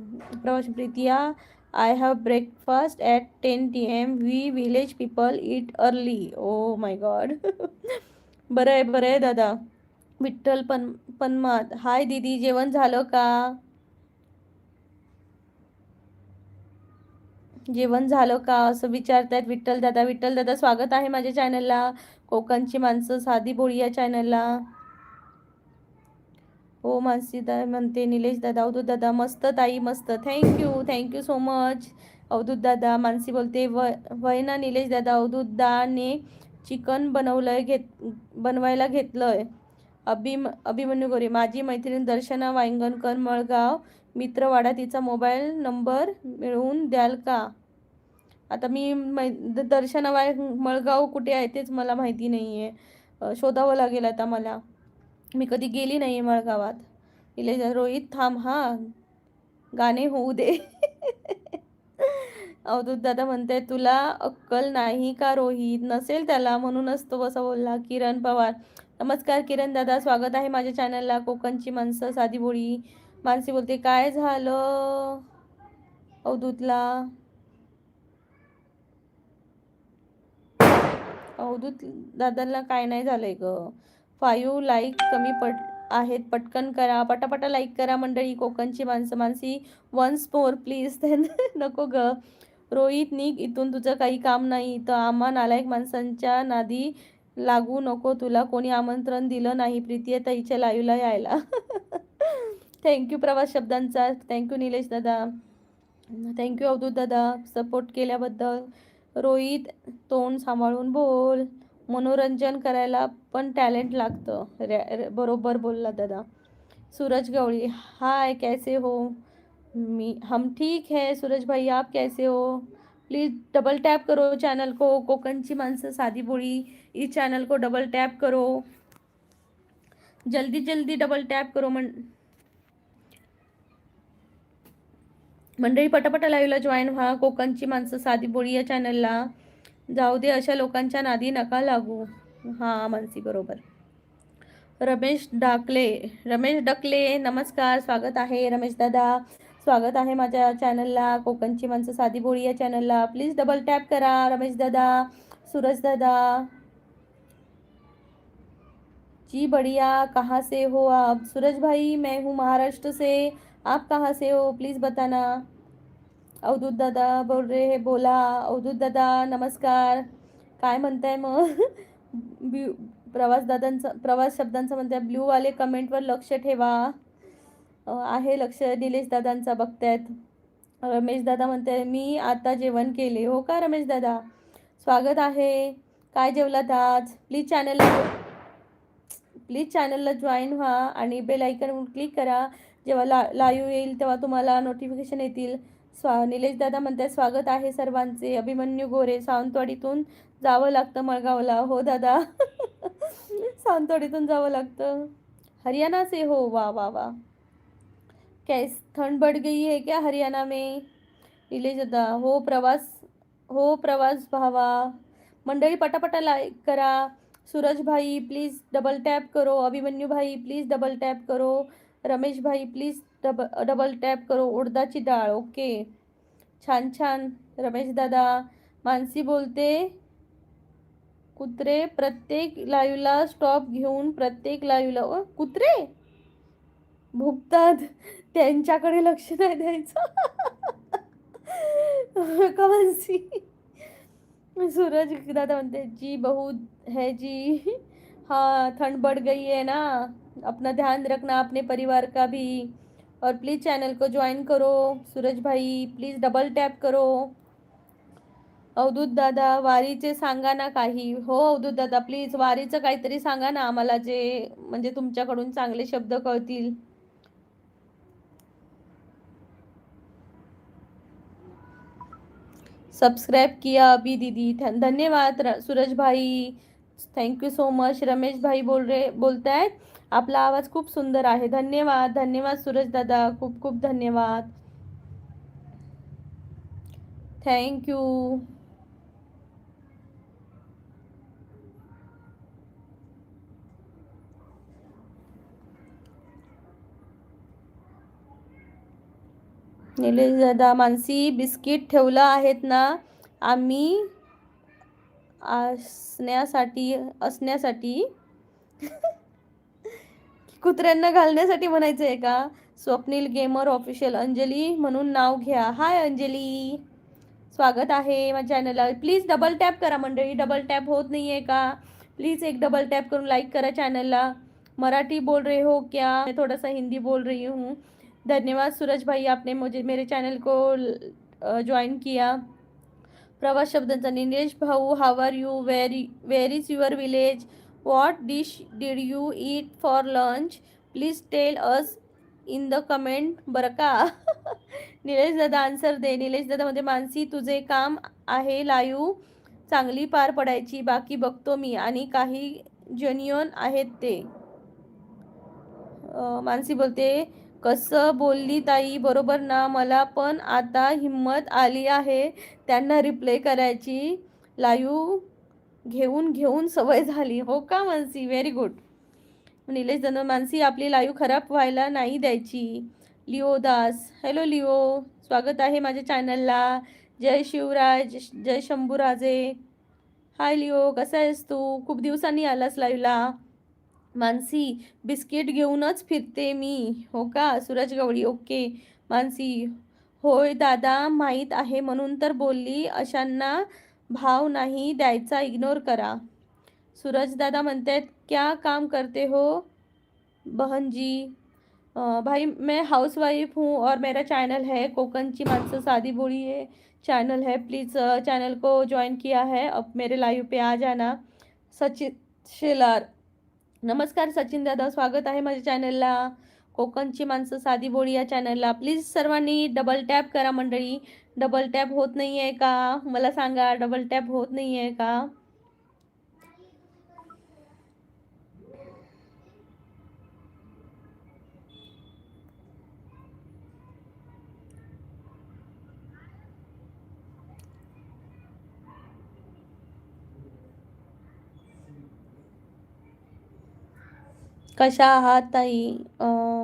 प्रवास प्रीतिया I have breakfast at 10 PM. We village people eat early. Oh my god. बरं आहे दादा. विठ्ठल पन्मात हाय दीदी, जेवण झालं का? जेवण झालं का असं विचारतायत विठ्ठल दादा. स्वागत आहे माझ्या चॅनलला, कोकणची माणसं साधी बोळी या चॅनलला. हो मानसी दादा म्हणते, निलेश दादा, अवधूत दादा मस्त ताई मस्त. थँक्यू सो मच अवधूत दादा. मानसी बोलते वय ना निलेश दादा, अवधूत दाने चिकन बनवायला घेतलंय. अभिमन्यू गोरे माझी मैत्रीण दर्शना वांगणकर मळगाव मित्रवाडा, तिचा मोबाईल नंबर मिळवून द्याल का? आता मी दर्शना मळगाव कुठे आहे तेच मला माहिती नाही आहे, शोधावं लागेल आता मला. मी कधी गेली नाही मळगावात. रोहित थांब हा, गाणे होऊ दे. अवधूत दादा म्हणते तुला अक्कल नाही का रोहित? नसेल त्याला म्हणूनच तो असं बोलला. किरण पवार नमस्कार किरण दादा, स्वागत आहे माझ्या चॅनलला, कोकणची माणसं साधी बोळी. मानसी बोलते काय झालं अवधूतला? अवधूत दादांना काय नाही झालंय ग. 5 लाईक कमी आहेत, पटकन करा, पटापटा लाईक करा मंडळी. कोकणची माणसं. Mansi once more please. नको ग रोहित, निघ इथून, तुझं काही काम नाही तर आम्हा नालायक माणसांच्या नादी लागू नको. तुला कोणी आमंत्रण दिलं नाही प्रीती ताईच्या लाईव्हला यायला. थँक्यू प्रवास शब्दांचा. थँक्यू निलेश दादा. थँक्यू अवधूत दादा सपोर्ट केल्याबद्दल. रोहित तोंड सांभाळून बोल, मनोरंजन करायला पण टॅलेंट लागतं. बरोबर बोलला दादा. सूरज गवळी हाय कैसे हो? हम ठीक है सूरज भाई, आप कैसे हो? प्लीज़ डबल टैप करो चैनल को, कोकणची माणसं साधी बोळी इस चैनल को डबल टैप करो, जल्दी डबल टैप करो मंडळी. पटापटा लाईव्हला जॉईन व्हा. कोकणची माणसं साधी बोळी या चॅनलला. जाऊ दे अशा लोकांच्या नादी नका लागू. हां मानसी बरोबर. रमेश डकले नमस्कार, स्वागत आहे रमेश दादा, स्वागत आहे माझ्या चॅनलला, कोकणची माणसं साधी बोळी या चॅनलला. प्लीज डबल टॅप करा रमेश दादा, सूरज दादा. जी बढ़िया, कहाँ से हो आप? सूरज भाई मैं हूँ महाराष्ट्र से, आप कहाँ से हो प्लीज़ बताना. अवधूत दादा बोल रहे हैं, बोला अवधूत दादा नमस्कार. काय म्हणताय मग? प्रवास शब्दांचा म्हणताय ब्ल्यूवाले कमेंटवर लक्ष ठेवा. आहे लक्ष निलेश दादांचा बघतायत. रमेश दादा म्हणताय मी आता जेवण केले. हो का रमेश दादा, स्वागत आहे. काय जेवलात आज? प्लीज चॅनलला जॉईन व्हा आणि बेल आयकॉन क्लिक करा. जेव्हा लाईव्ह येईल तेव्हा तुम्हाला नोटिफिकेशन येतील. निलेश दादा म्हणतात स्वागत आहे सर्वांचे. अभिमन्यू गोरे सावंतवाडीतून जावं लागतं मळगावला. हो दादा. सावंतवाडीतून जावं लागतं. हरियाणा से हो, वाह वाह वाह. कैस ठंड बढ़ गई है क्या हरियाणा में? निलेश दादा हो प्रवास भावा. मंडळी पटापटा लाईक करा. सूरज भाई प्लीज़ डबल टैप करो. अभिमन्यू भाई प्लीज़ डबल टैप करो. रमेश भाई प्लीज़ डबल टॅप करो. उडदाची डाळ ओके, छान रमेश दादा. मानसी बोलते कुत्रे प्रत्येक लाईव्हला स्टॉप घेऊन प्रत्येक लाईव्हला कुत्रे भुकतात, त्यांच्याकडे लक्ष नाही द्यायचं. का मानसी? सूरज दादा म्हणते जी बहुत है जी, हाँ ठंड बढ़ गई है ना, अपना ध्यान रखना अपने परिवार का भी, और प्लीज चैनल को ज्वाइन करो. सूरज भाई प्लीज डबल टॅप करो. अवधूत दादा वारीचे सांगा ना काही. हो अवधूत दादा प्लीज वारीचं काहीतरी सांगा ना आम्हाला, जे म्हणजे तुमच्याकडून चांगले शब्द कळतील. सब्सक्राइब किया अभी दीदी, धन्यवाद सूरज भाई, थँक्यू सो मच. रमेश भाई बोलतायत आपला आवाज खूप सुंदर आहे. धन्यवाद धन्यवाद सूरज दादा, खूप खूप धन्यवाद, थँक्यू. निलेश दादा मानसी बिस्किट ठेवलं आहेत ना आम्ही असण्यासाठी कुत्र्यांना घालण्यासाठी म्हणायचं आहे का? स्वप्नील गेमर ऑफिशियल अंजली म्हणून नाव घ्या. हाय अंजली, स्वागत आहे माझ्या चॅनलला. प्लीज डबल टॅप करा मंडळी, डबल टॅप होत नाही आहे का? प्लीज एक डबल टॅप करून लाईक करा चॅनलला. मराठी बोल रहे हो क्या? मैं थोड़ा सा हिंदी बोल रही हूँ. धन्यवाद सूरज भाई, आपने मुझे मेरे चैनल को ज्वाइन किया. प्रवास शब्दांचा निलेश भाऊ, how are you, where is your village, what dish did you eat for lunch, please tell us in the comment बरं का. निलेश दादा आन्सर दे. निलेश दादा मध्ये मानसी तुझे काम आहे लाईव्ह चांगली पार पडायची, बाकी बघतो मी आणि काही जेन्युइन आहेत ते. मानसी बोलते कसं बोलली ताई, बरोबर ना, मला पण आता हिम्मत आली आहे त्यांना रिप्लाय करायची, लाईव्ह घेऊन घेऊन सवय झाली. हो का मानसी, व्हेरी गुड. निलेश दादा मानसी आपली लाईव्ह खराब व्हायला नाही द्यायची. लिओ दास, हॅलो लिओ, स्वागत आहे माझ्या चॅनलला. जय शिवराज, जय शंभूराजे. हाय लिओ, कसा आहेस तू? खूप दिवसांनी आलास लाईव्हला. मानसी बिस्किट घेऊनच फिरते मी. हो का? सूरज गवळी, ओके. मानसी होय दादा माहीत आहे म्हणून तर बोलली, अशांना भाव नाही द्यायचा, इग्नोर करा. सूरज दादा म्हणतात क्या काम करते हो बहन जी? भाई मैं हाउसवाइफ हूँ और मेरा चैनल है कोकणची माणसं साधी बोली है चैनल है. प्लीज़ चैनल को ज्वाइन किया है, अब मेरे लाइव पे आ जाना. सचिन शेलार, नमस्कार सचिन दादा, स्वागत आहे माझ्या चॅनलला. कोकणची माणसं साधी बोली या चॅनलला प्लीज सर्वांनी डबल टॅप करा मंडळी. डबल टॅप होत नाही आहे का मला सांगा, डबल टॅप होत नाही आहे का? कशा आहात ताई?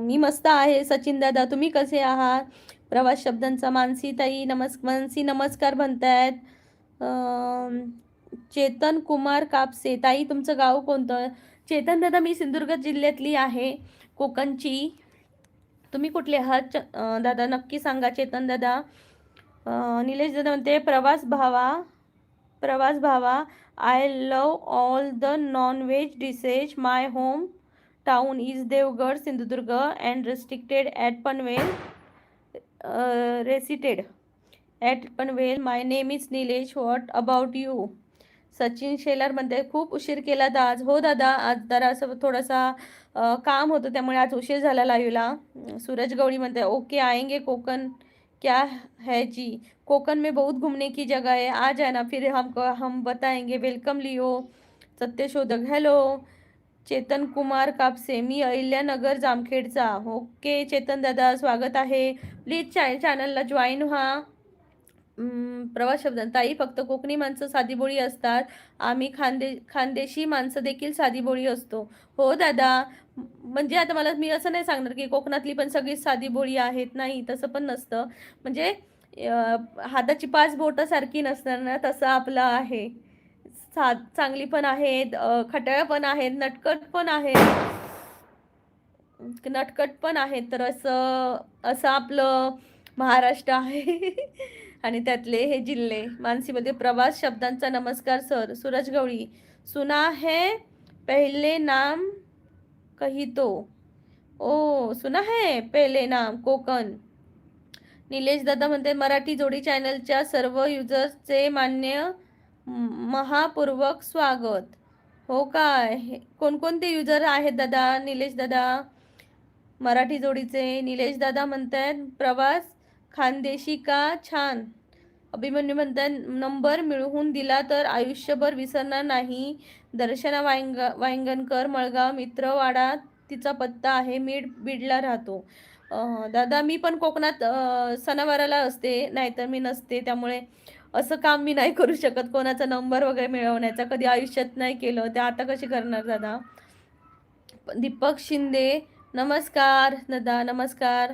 मी मस्त आहे सचिन दादा, तुम्ही कसे आहात? प्रवास शब्दांचा मानसी ताई मानसी नमस्कार म्हणतायत. चेतन कुमार कापसे, ताई तुमचं गाव कोणतं? चेतन दादा मी सिंधुदुर्ग जिल्ह्यातली आहे, कोकणची. तुम्ही कुठले आहात दादा नक्की सांगा चेतन दादा. निलेश दादा म्हणते प्रवास भावा I love all the non veg dishes, my home town is Devgad Sindhudurg and restricted at Panvel, my name is Nilesh, what about you? Sachin Shelar म्हणते खूप उशीर केला आज. हो दादा, आज जरा असं थोडासा काम होतं त्यामुळे आज उशीर झाला लाईव्हला. सूरज गवळी म्हणते ओके आएंगे कोकण, क्या है जी, कोकण में बहुत घूमने की जगह है, आ जाना फिर हम बताएंगे. Welcome Leo. सत्यशोधक, हॅलो. चेतन कुमार कापसे, मी अहिल्यानगर जामखेडचा. ओके चेतन दादा, स्वागत आहे. प्लीज चॅनलला जॉईन व्हा. प्रवास शब्द ताई फक्त कोकणी माणसं साधीबोळी असतात, आम्ही खानदेशी माणसं देखील साधीबोळी असतो. हो दादा, म्हणजे आता मी असं नाही सांगणार की कोकणातली पण सगळी साधीबोळी आहेत, नाही तसं पण नसतं. म्हणजे हाताची 5 बोटं सारखी नसणार ना, तसं आपलं आहे. चांगली पण आहेत, खट्याळ पण आहेत, नटखट पण आहेत. तर असं असं आपलं महाराष्ट्र आहे. आणि त्यातले हे जिल्हे. मानसीमध्ये प्रवास शब्दांचा नमस्कार सर. सूरज गवळी. सुना है पहले नाम कही तो. ओ सुना है पहले नाम कोकण. निलेश दादा म्हणते मराठी जोडी चॅनलच्या सर्व युजर्सचे मान्य महापूर्वक स्वागत. हो काय? कोणकोणते युजर आहेत दादा? निलेश दादा मराठी जोडीचे. निलेश दादा म्हणतात प्रवास खानदेशी का छान. अभिमन्यू म्हणतात नंबर मिळवून दिला तर आयुष्यभर विसरणार नाही. दर्शना वांगणकर मळगाव मित्रवाडा तिचा पत्ता आहे. बीडला राहतो. दादा मी पण कोकणात सणावाराला असते, नाहीतर मी नसते. त्यामुळे असं काम मी नाही करू शकत, कोणाचा नंबर वगैरे मिळवण्याचा. कधी आयुष्यात नाही केलं, ते आता कशी करणार दादा. दीपक शिंदे नमस्कार दादा. नमस्कार.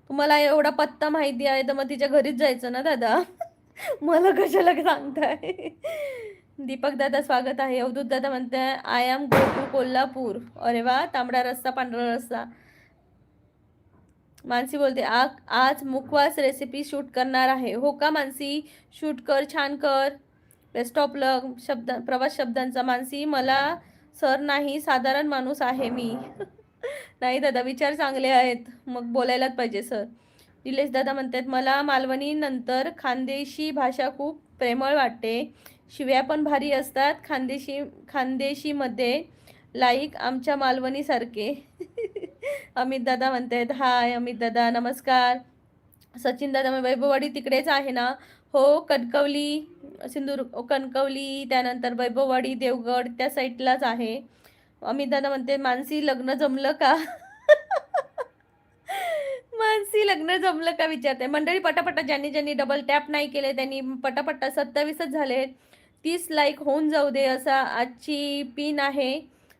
तुम्हाला एवढा पत्ता माहिती आहे तर मग तिच्या घरीच जायचं ना दादा. मला कशाला सांगताय. दीपक दादा स्वागत आहे. अवधूत दादा म्हणताय I am go to Kolhapur. अरे वा, तांबडा रस्सा पांढरा रस्सा. मानसी बोलते आज मुखवास रेसिपी शूट करणार आहे. हो का मानसी? शूट कर, छान कर. बेस्ट ऑफ लक. प्रवास शब्दांचा. मानसी मला सर नाही, साधारण माणूस आहे मी. नाही दादा, विचार चांगले आहेत, मग बोलायलाच पाहिजे सर. निलेश दादा म्हणतात मला मालवणी नंतर खानदेशी भाषा खूप प्रेमळ वाटते. शिव्या पण भारी असतात खानदेशीमध्ये, लाईक आमच्या मालवणीसारखे. अमित दादा म्हणतात हाय. अमित दादा नमस्कार. सचिन दादा वैभववाडी तिकडेच आहे ना? हो, कणकवली कणकवली, त्यानंतर वैभववाडी देवगड त्या साईडलाच आहे. अमित दादा म्हणते मानसी लग्न जमलं का? मानसी लग्न जमलं का विचारते. मंडळी पटापटा ज्यांनी डबल टॅप नाही केले त्यांनी पटापटा 27च झाले. 30 लाईक होऊन जाऊ दे असा आजची पिन आहे.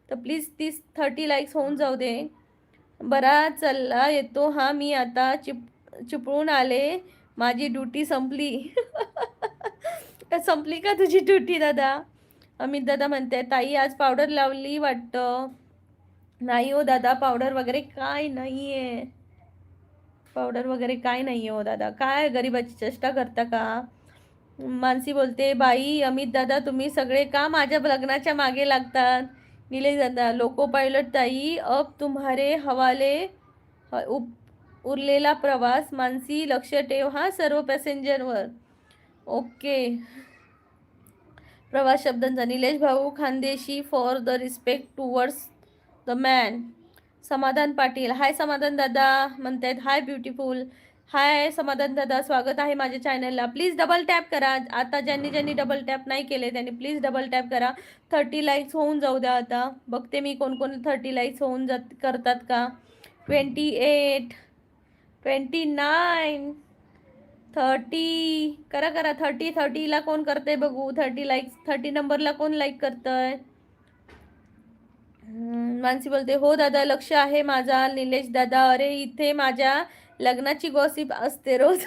तर प्लीज 30 लाईक्स होऊन जाऊ दे. बरा चला येतो हा मी आता चिपळून आले. माझी ड्युटी संपली. संपली का तुझी ड्युटी दादा? अमित दादा म्हणते ताई आज पावडर लावली वाटतं. नाही हो दादा, पावडर वगैरे काय नाहीये. पावडर वगैरे काय नाहीये हो दादा. काय गरिबाची चेष्टा करता का? मानसी बोलते बाई अमित दादा तुम्ही सगळे का माझ्या लग्नाच्या मागे लागतात? निलेश दादा लोको पायलट ताई अब तुम्हारे हवाले उरलेला प्रवास. मानसी लक्ष ठेव हा सर्व पॅसेंजरवर. ओके. प्रवास शब्दांचा. निलेश भाऊ Khandeshi for the respect towards the man. समाधान पाटील हाय. समाधान दादा म्हणतात हाय ब्युटिफुल. हाय समाधान दादा, स्वागत आहे माझ्या चॅनलला. प्लीज डबल टॅप करा. आता ज्यांनी डबल टॅप नाही केले त्यांनी प्लीज डबल टॅप करा. 30 लाईक्स होऊन जाऊ द्या. आता बघते मी कोण 30 लाईक्स होऊन करतात का. 28, 29, 30 करा 30ला कोण करतंय बघू. 30 लाईक्स, 30 नंबरला कोण लाईक करतंय. मानसी बोलते हो दादा लक्ष आहे माझा. निलेश दादा अरे इथे माझ्या लग्नाची गॉसिप असते रोज.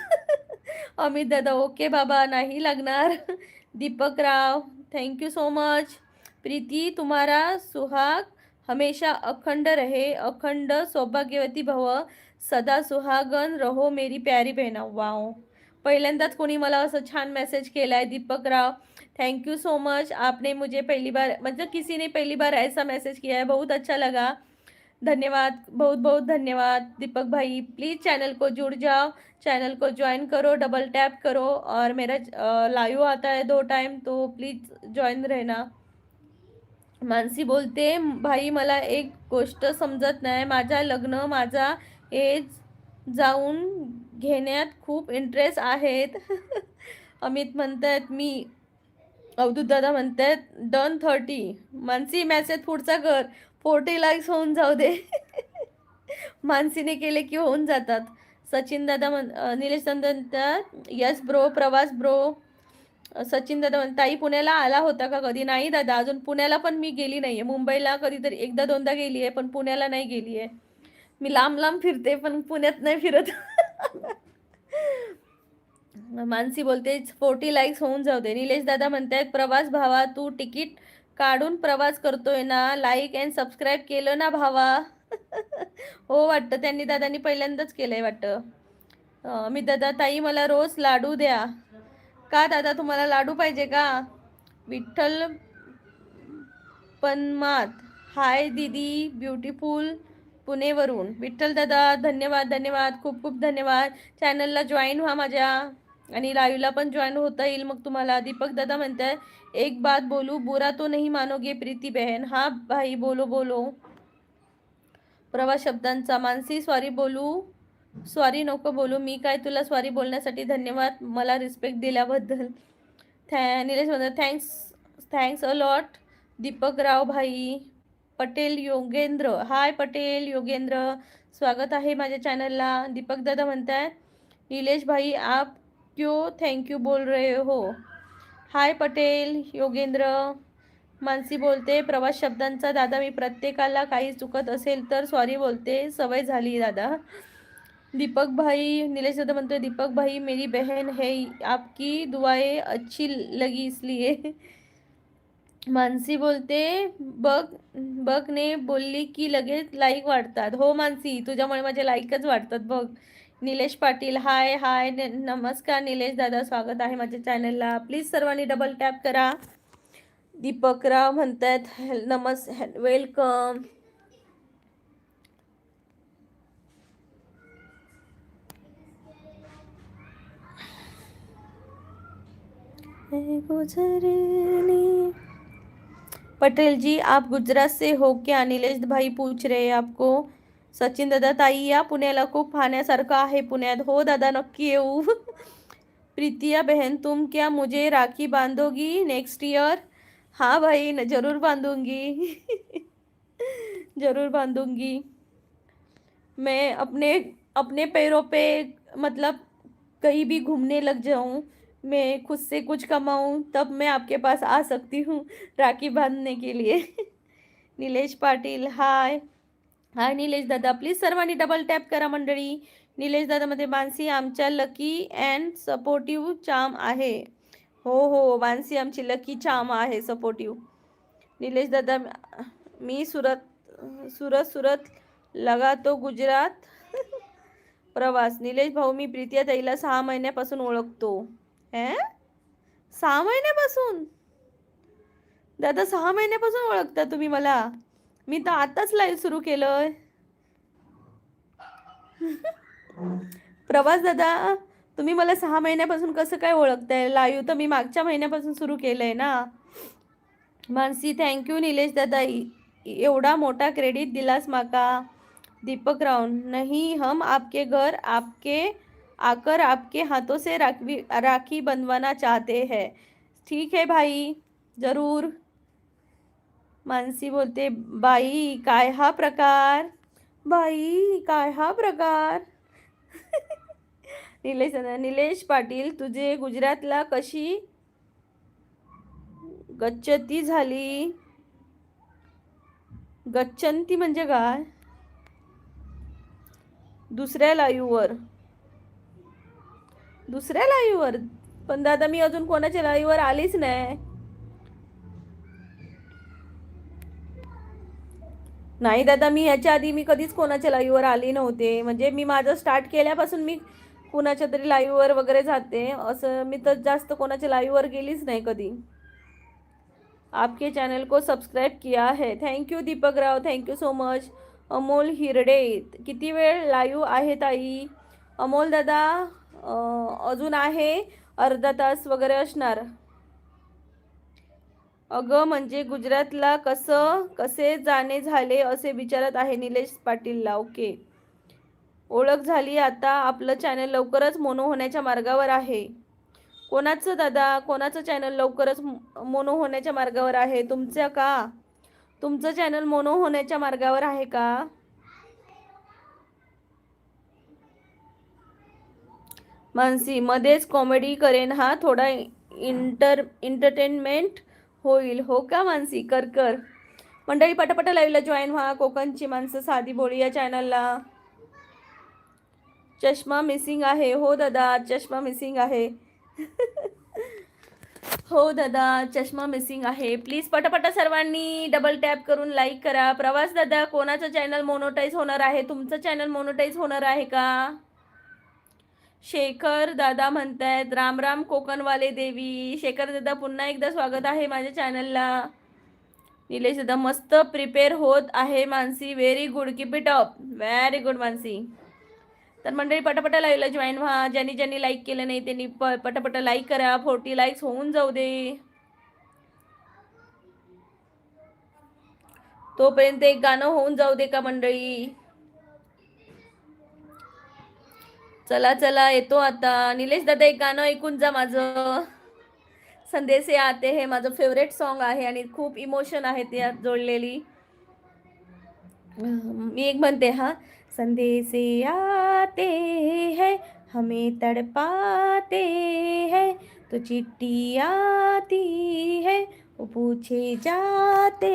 अमित दादा ओके बाबा नाही लागणार. दीपक राव थँक्यू सो मच. प्रीती तुम्हारा सुहाग हमेशा अखंड रहे, अखंड सौभाग्यवती भव, सदा सुहागन रहो मेरी प्यारी बहना. वाव, पहिल्यांदाच कोणी मला असं छान मेसेज केला है. दीपक राव थैंक यू सो मच. आपने मुझे पहली बार मतलब किसी ने पहली बार ऐसा मैसेज किया है, बहुत अच्छा लगा. धन्यवाद, बहुत बहुत धन्यवाद दीपक भाई. प्लीज़ चैनल को जुड़ जाओ, चैनल को ज्वाइन करो, डबल टैप करो. और मेरा लाइव आता है 2 टाइम, तो प्लीज़ ज्वाइन रहना. मानसी बोलते भाई मला एक गोष्ट समजत नाही. माझा लग्न माझा एज जाऊन घेण्यात खूप इंटरेस्ट आहेत. अमित म्हणतात मी. अवधूत दादा म्हणतात डन 30. मानसी मॅसेज पुढचा कर. 40 लाईक्स होऊन जाऊ दे. मानसीने केले की होऊन जातात. सचिन दादा निलेश दादा म्हणतात यस ब्रो. प्रवास ब्रो. सचिन दादा म्हणतात ताई पुण्याला आला होता का कधी? नाही दादा, अजून पुण्याला पण मी गेली नाहीये. मुंबईला कधीतरी 1-2दा गेली आहे, पण पुण्याला नाही गेली आहे. मी लांब फिरते पण पुण्यात नाही फिरत. मानसी बोलते 40 लाईक्स होऊन जाऊ दे. निलेश दादा म्हणतायत प्रवास भावा तू तिकीट काढून प्रवास करतोय ना, लाईक अँड सबस्क्राईब केलं ना भावा. हो वाटतं त्यांनी दादांनी पहिल्यांदाच केलंय वाटतं. मी दादा ताई मला रोज लाडू द्या. का दादा तुम्हाला लाडू पाहिजे का? विठ्ठल पनमात हाय दीदी ब्युटिफुल पुणेवरून. विठ्ठल दादा धन्यवाद धन्यवाद, खूप खूप धन्यवाद. चॅनलला जॉईन व्हा माझ्या आणि लाईव्हला पण जॉईन होता येईल मग तुम्हाला. दीपक दादा म्हणतात एक बात बोलू बुरा तो नहीं मानोगे प्रीती बहन. हा भाई बोलो बोलो. प्रवास शब्दांचा. मानसी सॉरी बोलू, सॉरी नको बोलू, मी काय तुला सॉरी बोलण्यासाठी. धन्यवाद मला रिस्पेक्ट दिल्याबद्दल. निलेश म्हणतात थँक्स अ लॉट. दीपक राव भाई. पटेल योगेंद्र हाय पटेल योगेंद्र, स्वागत आहे माझ्या चॅनलला. दीपक दादा म्हणतात निलेश भाई आप क्यों थैंक यू बोल रहे हो. हाय पटेल योगेंद्र. मानसी बोलते प्रवास शब्दांचा. दादा मी प्रत्येकाला काही चुकत असेल तर सॉरी बोलते, सवय झाली दादा. दीपक भाई. निलेश दादा म्हणतोय दीपक भाई मेरी बहन है, आपकी दुआएं अच्छी लगी इसलिए. मानसी बोलते बघ बघ ने बोलली की लगेच लाईक वाढतात. हो मानसी तुझ्यामुळे माझे लाईकच वाढतात बघ. निलेश पाटील हाय हाय नमस्कार निलेश दादा, स्वागत आहे माझ्या चॅनलला. प्लीज सर्वांनी डबल टॅप करा. दीपकराव म्हणतात वेलकम. पटेल जी आप गुजरात से हो क्या? निलेश भाई पूछ रहे आपको. सचिन दादा ताई या पुण्याला, खूप पाहण्यासारखं आहे पुण्यात. हो दादा नक्की येऊ. प्रीतिया बहन तुम क्या मुझे राखी बांधोगी नेक्स्ट ईयर? हाँ भाई जरूर बांधूंगी. जरूर बांधूंगी. मैं अपने अपने पैरों पे मतलब कहीं भी घूमने लग जाऊं, मैं खुद से कुछ कमाऊं, तब मैं आपके पास आ सकती हूँ राखी बांधने के लिए. निलेश पाटील हाय हाय निलेश दादा. प्लीज सर्वांनी डबल टॅप करा मंडळी. निलेश दादा मध्ये मानसी आमच्या लकी अँड सपोर्टिव्ह चाम आहे. हो हो मानसी आमची लकी चाम आहे सपोर्टिव्ह. निलेश दादा मी सुरत लगा तो गुजरात प्रवास. निलेश भाऊ मी प्रीतिया ताईला 6 महिन्यापासून ओळखतो. 6 महिन्यापासून? दादा 6 महिन्यापासून ओळखता तुम्ही मला? मी तर आताच लाईव्ह सुरू केलंय. प्रवास दादा तुम्ही मला 6 महिन्यापासून कसं काय ओळखताय? लाईव्ह तर मी मागच्या महिन्यापासून सुरू केलंय ना. मानसी थँक्यू निलेश दादा, एवढा मोठा क्रेडिट दिलास माका. दीपक राव नहीं हम आपके घर आपके आकर आपके हाथों से राखी बंधवाना चाहते हैं. ठीक है भाई जरूर. मानसी बोलते बाई काय हा प्रकार, बाई काय हा प्रकार. निलेश पाटील तुझे गुजरातला कशी गच्छती झाली? गच्छंती म्हणजे काय? दुसऱ्या लाईव्हवर पण दादा मी अजून कोणाच्या लाईव्हवर आलीच नाही. नाही दादा मी याच्या आधी मी कधीच कोणाच्या लाईव्हवर आली नव्हते. म्हणजे मी माझं स्टार्ट केल्यापासून मी कोणाच्या तरी लाईव्हवर वगैरे जाते, असं मी तर जास्त कोणाच्या लाईव्हवर गेलीच नाही कधी. आपके चॅनल को सबस्क्राईब किया है. थँक्यू दीपक राव, thank you so much. Amol Hirde किती वेळ लाईव्ह आहे ताई? अमोल दादा अजून आहे अर्धा तास वगैरे असणार. अगं म्हणजे गुजरातला कसे जाणे झाले असे विचारत आहे निलेश पाटीलला. ओके ओळख झाली आता. आपलं चॅनल लवकरच मोनो होण्याच्या मार्गावर आहे. कोणाचं दादा कोणाचं चॅनल लवकरच मोनो होण्याच्या मार्गावर आहे? तुमचं का? तुमचं चॅनल मोनो होण्याच्या मार्गावर आहे का? मानसी मध्येच कॉमेडी करेन हा, थोडा एंटरटेनमेंट होईल. हो का मानसी? कर मंडळी पटापटा लाईव्हला जॉईन व्हा. कोकणची माणसं साधी बोली या चॅनलला. चष्मा मिसिंग आहे. हो दादा चष्मा मिसिंग आहे. हो दादा, चष्मा मिसिंग आहे. प्लीज पटापटा सर्वांनी डबल टॅप करून लाईक करा. प्रवास दादा, कोणाचं चॅनल मोनोटाईज होणार आहे? तुमचं चॅनल मोनोटाईज होणार आहे का? शेखर दादा म्हणतायत राम राम कोकणवाले देवी. शेखर दादा, पुन्हा एकदा स्वागत आहे माझ्या चॅनलला. निलेश दादा, मस्त प्रिपेअर होत आहे Mansi. Very good, keep it up. Very good Mansi. तर मंडळी पटापटा लाईव्हला जॉईन व्हा. ज्यांनी ज्यांनी लाईक केलं नाही त्यांनी पटापटा लाईक करा. 40 लाईक्स होऊन जाऊ दे. तोपर्यंत एक गाणं होऊन जाऊ दे का मंडळी. चला चला, येतो आता. निलेश दादा, एक गाणं ऐकून जा माझं. संदेश आते हे माझं फेवरेट सॉन्ग आहे आणि खूप इमोशन आहे त्यात जोडलेली. मी एक म्हणते हा. संदेश आते हैं हमें तड़पाते हैं, तो चिट्ठी आती है वो पूछे जाते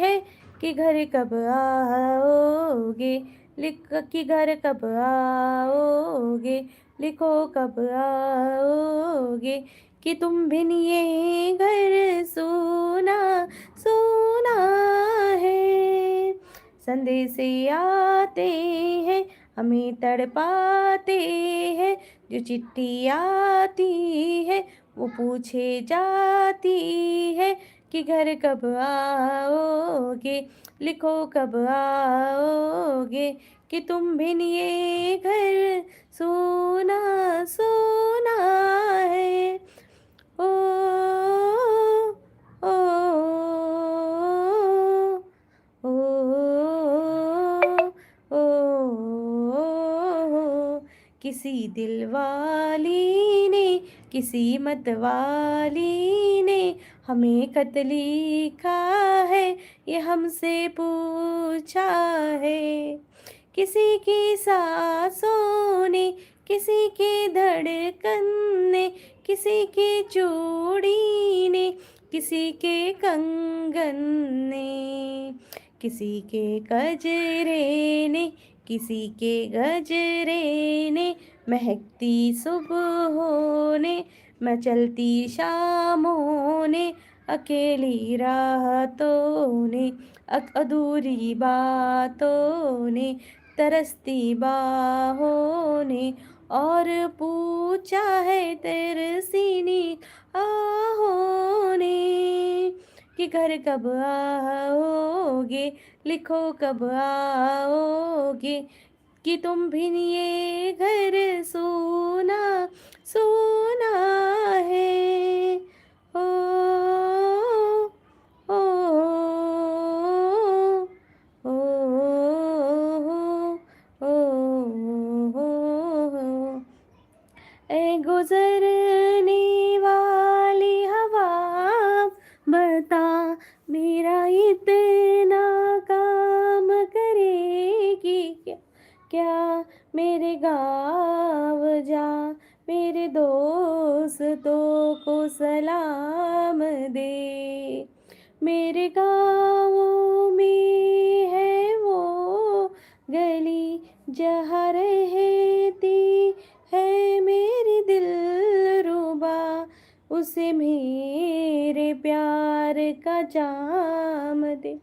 हैं कि घर कब आओगे, लिख कि घर कब आओगे, लिखो कब आओगे, कि तुम बिन ये घर सोना सोना है। संदेश आते हैं हमें तड़पाते हैं, जो चिट्ठी आती है वो पूछे जाती है कि घर कब आओगे, लिखो कब आओगे, कि तुम बिन ये घर सोना सोना है। ओ ओ ओ ओ किसी दिल वाली ने, किसी मत वाली ने हमें खत लिखा है, ये हमसे पूछा है। किसी की सांसों ने, किसी की धड़कन ने, किसी की चूड़ी ने, किसी के कंगन ने, किसी के गजरे ने, किसी के गजरे ने, महकती सुबहों ने, मैं चलती शामों ने, अकेली रातों ने, अधूरी बातों ने, तरसती बाहों ने, और पूछा है तरसीनी आहों ने, कि घर कब आओगे, लिखो कब आओगे, कि तुम भी ये घर सोना सोना है। ओ ओ ओ ओ ओ ए गुजरने वाली हवा, बता मेरा इतना काम करेगी क्या, क्या मेरे गाँव जा, मेरे दोस्तों को सलाम दे। मेरे गाँव में है वो गली जहाँ रहती है मेरी दिलरुबा, उसे मेरे प्यार का जाम दे,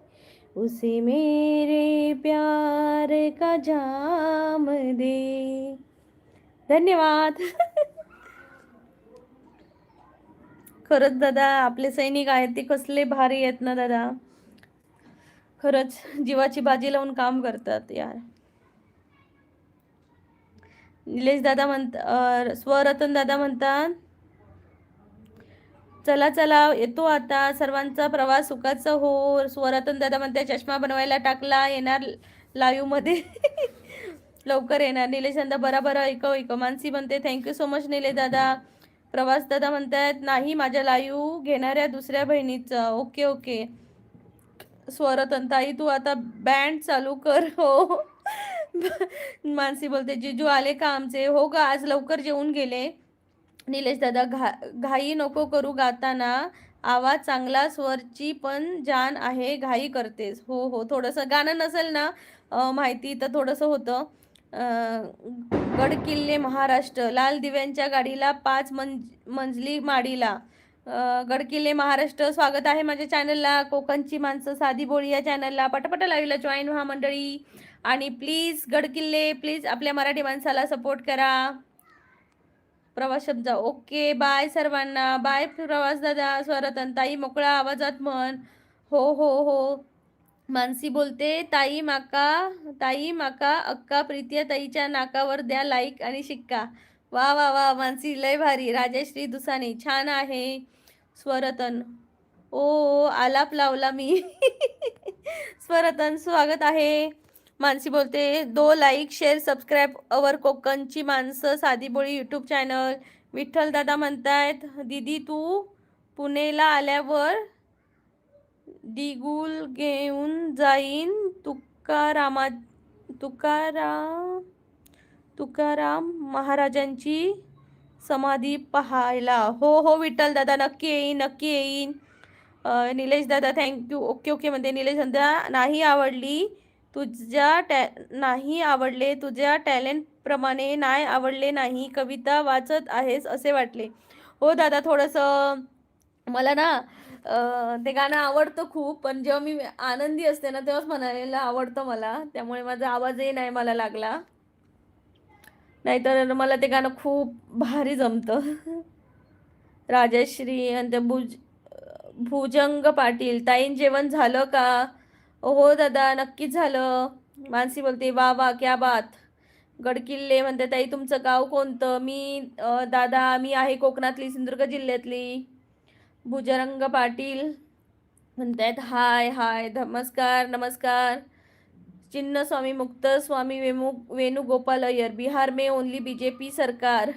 उसे मेरे प्यार का जाम दे। धन्यवाद. खरंच दादा, आपले सैनिक आहेत ते कसले भारी आहेत ना दादा. खरंच जीवाची बाजी लावून काम करतात यार. निलेश दादा स्वरतन दादा म्हणतात चला चला येतो आता, सर्वांचा प्रवास सुखाचा हो. स्वरतन दादा म्हणते चष्मा बनवायला टाकला, येणार लाईव्ह मध्ये. लवकर येणार. निलेश दादा बराबर ऐकव. मानसी म्हणते थँक्यू सो मच निलेश दादा. प्रवास दादा म्हणतात नाही माझ्या लाईव्ह घेणाऱ्या दुसऱ्या बहिणीचं. Okay okay. स्वरतन ताई तू आता बँड चालू कर. हो. मानसी बोलते जिजू आले का आमचे. हो ग, आज लवकर जेवून गेले. निलेश दादा घाई नको करू गाताना, आवाज चांगला, स्वरची पण जान आहे, घाई करतेस. हो हो, थोडंसं गाणं नसेल ना माहिती तर थोडंसं होतं. गडकिल्ले महाराष्ट्र, लाल दिव्यांच्या गाडीला 5 मंजली माडीला. गडकिल्ले महाराष्ट्र, स्वागत आहे माझ्या चॅनलला. कोकणची माणसं साधी बोळी या चॅनलला पटापट लाईव्हला जॉईन व्हा मंडळी. आणि प्लीज गडकिल्ले, प्लीज आपल्या मराठी माणसाला सपोर्ट करा. प्रवास शब्द ओके. बाय सर्वांना. बाय प्रवास दादा. स्वरतनताई मोकळा आवाजात म्हण. हो हो हो. मानसी बोलते, ताई माका अक्का प्रीतिया ताईच्या नाकावर द्या लाईक आणि शिक्का. वा वा वा मानसी, लय भारी. राजश्री दुसाने, छान आहे. स्वरतन, ओ आलाप लावला मी. स्वरतन, स्वागत आहे. मानसी बोलते, 2 लाईक शेअर सबस्क्राईब अवर कोकणची माणसं साधी बोळी यूट्यूब चॅनल. विठ्ठल दादा म्हणतायत, दीदी तू पुणेला आल्यावर दिगुल घेऊन जाईन तुकाराम महाराजांची समाधी पाहायला. हो हो विठ्ठल दादा, नक्की येईन. निलेश दादा थँक्यू. ओके ओके म्हणते निलेश दादा. नाही आवडले तुझ्या टॅलेंट प्रमाणे. नाही आवडले नाही. कविता वाचत आहेस असे वाटले. हो दादा, थोडंसं मला ना ते गाणं आवडतं खूप, पण जेव्हा मी आनंदी असते ना तेव्हाच म्हणायला आवडतं मला. त्यामुळे माझा आवाजही नाही मला लागला, नाहीतर मला ते गाणं खूप भारी जमतं. राजश्री आणि भुजंग पाटील, ताईन जेवण झालं का? हो दादा, नक्कीच झालं. मानसी बोलते, वा वा क्या बात. गडकिल्ले म्हणते, ताई तुमचं गाव कोणतं? दादा मी आहे कोकणातली, सिंधुदुर्ग जिल्ह्यातली. भुजरंग पाटील म्हणतायत, हाय हाय नमस्कार. चिन्ह स्वामी मुक्त स्वामी वेणुगोपाल अय्यर, बिहार में ओनली बीजेपी सरकार.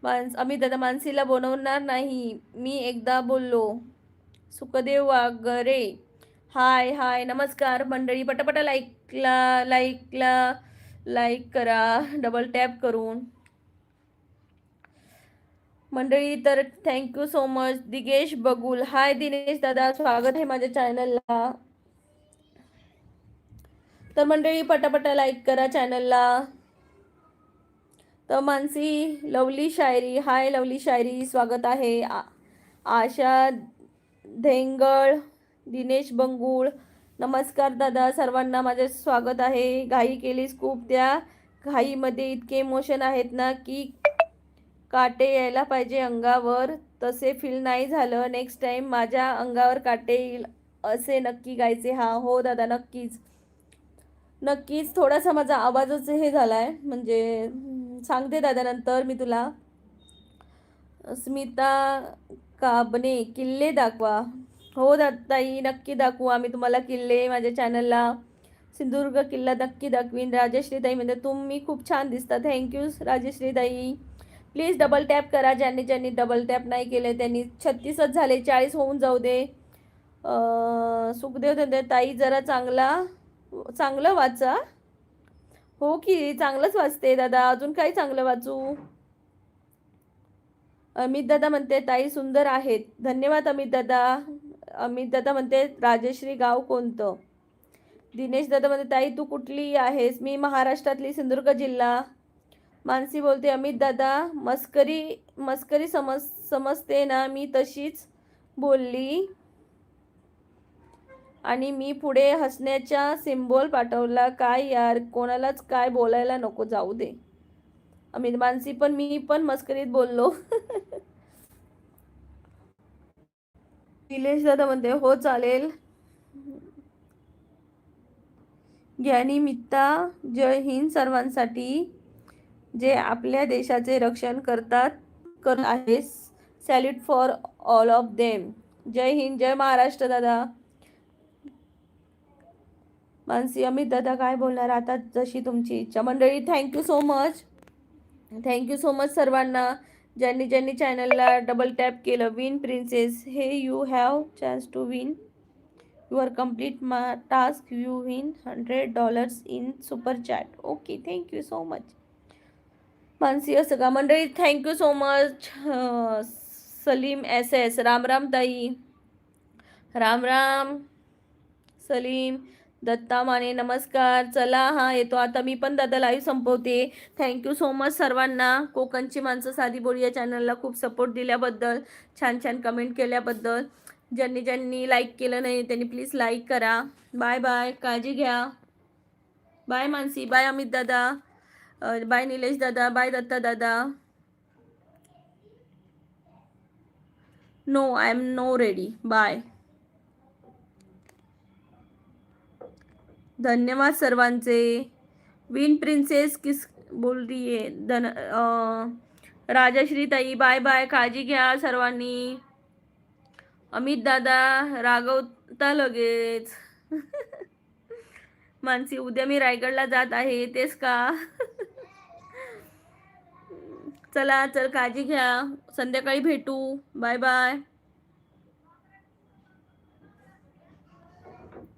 अमित दादा, मानसीला बनवणार नाही मी एकदा बोललो. सुखदेव वागरे, हाय हाय नमस्कार मंडळी. पटापटा लाईक करा डबल टॅप करून मंडळी. तर थँक्यू सो मच. दिगेश बगुल, हाय दिनेश दादा, स्वागत आहे माझ्या चॅनलला. तर मंडळी पटापटा लाईक करा चॅनलला. तर मानसी, लवली शायरी, हाय लवली शायरी, स्वागत आहे. आशा धेंगळ, दिनेश बंगुळ, नमस्कार दादा, सर्वांना माझे स्वागत आहे. घाई केलीस खूप, त्या घाईमध्ये इतके इमोशन आहेत ना की काटे यायला पाहिजे अंगावर, तसे फील नाही झालं. नेक्स्ट टाइम माझ्या अंगावर काटे येईल असे नक्की गायचे. हा हो दादा, नक्कीच. थोडासा माझा आवाजच हे झालाय, म्हणजे सांगते दादा नंतर मी तुला. स्मिता काबने, किल्ले दाखवा. हो ताई, नक्की दाखवू आम्ही तुम्हाला किल्ले माझ्या चॅनलला. सिंधुदुर्ग किल्ला नक्की दाखवीन. राजश्रीताई म्हणजे तुम्ही खूप छान दिसता. थँक्यू राजश्रीताई. प्लीज डबल टॅप करा. ज्यांनी डबल टॅप नाही केले त्यांनी. 36च झाले, 40 होऊन जाऊ दे. सुखदेव धंदे, ताई जरा चांगलं वाचा. हो की, चांगलंच वाचते दादा, अजून काही चांगलं वाचू. अमित दादा म्हणते, ताई सुंदर आहेत. धन्यवाद अमित दादा. अमित दादा म्हणते, राजश्री गाव कोणतं? दिनेश दादा म्हणते, ताई तू कुठली आहेस? मी महाराष्ट्रातली, सिंधुदुर्ग जिल्हा. मानसी बोलते, अमित दादा मस्करी समजते ना, मी तशीच बोलली आणि मी पुढे हसण्याचा सिम्बॉल पाठवला. काय यार, कोणालाच काय बोलायला नको, जाऊ दे. अमित, मानसी पण मी पण मस्करीत बोललो. निलेश दादा म्हणते, हो चालेल. ज्ञानी मित्ता, जय हिंद सर्वांसाठी जे आपल्या देशाचे रक्षण करत आहे. Salute for all of them. जय हिंद, जय महाराष्ट्र दादा. मानसी, अमित दादा काय बोलणार आता, जशी तुमची इच्छा. मंडळी थँक्यू सो मच सर्वांना, ज्यांनी चॅनलला डबल टॅप केलं. Win princess, hey you have chance to win your complete task. You win $100 in super chat. Okay, thank you so much. Mansi, असं का मंडळी, thank you so much. Salim SS, Ram ताई, राम सलीम दत्ता माने नमस्कार. चला हा येतो आता, मी पण दादा लाईव्ह संपवते. थँक्यू सो मच सर्वांना. कोकणची माणसं साधी बोली या चॅनलला खूप सपोर्ट दिल्याबद्दल, छान छान कमेंट केल्याबद्दल. ज्यांनी ज्यांनी लाईक केलं नाही त्यांनी प्लीज लाईक करा. बाय बाय, काळजी घ्या. बाय मानसी, बाय अमित दादा, बाय निलेश दादा, बाय दत्ता दादा. No, I am no ready. Bye. धन्यवाद सर्वांचे. विन प्रिन्सेस किस बोल रही है राजश्री ताई, बाय बाय, काळजी घ्या सर्वांनी. अमित दादा रागवता लगेच. मानसी, उद्या मी रायगडला जात आहे, तेच का? चला चल, काळजी घ्या. संध्याकाळी भेटू. Bye bye.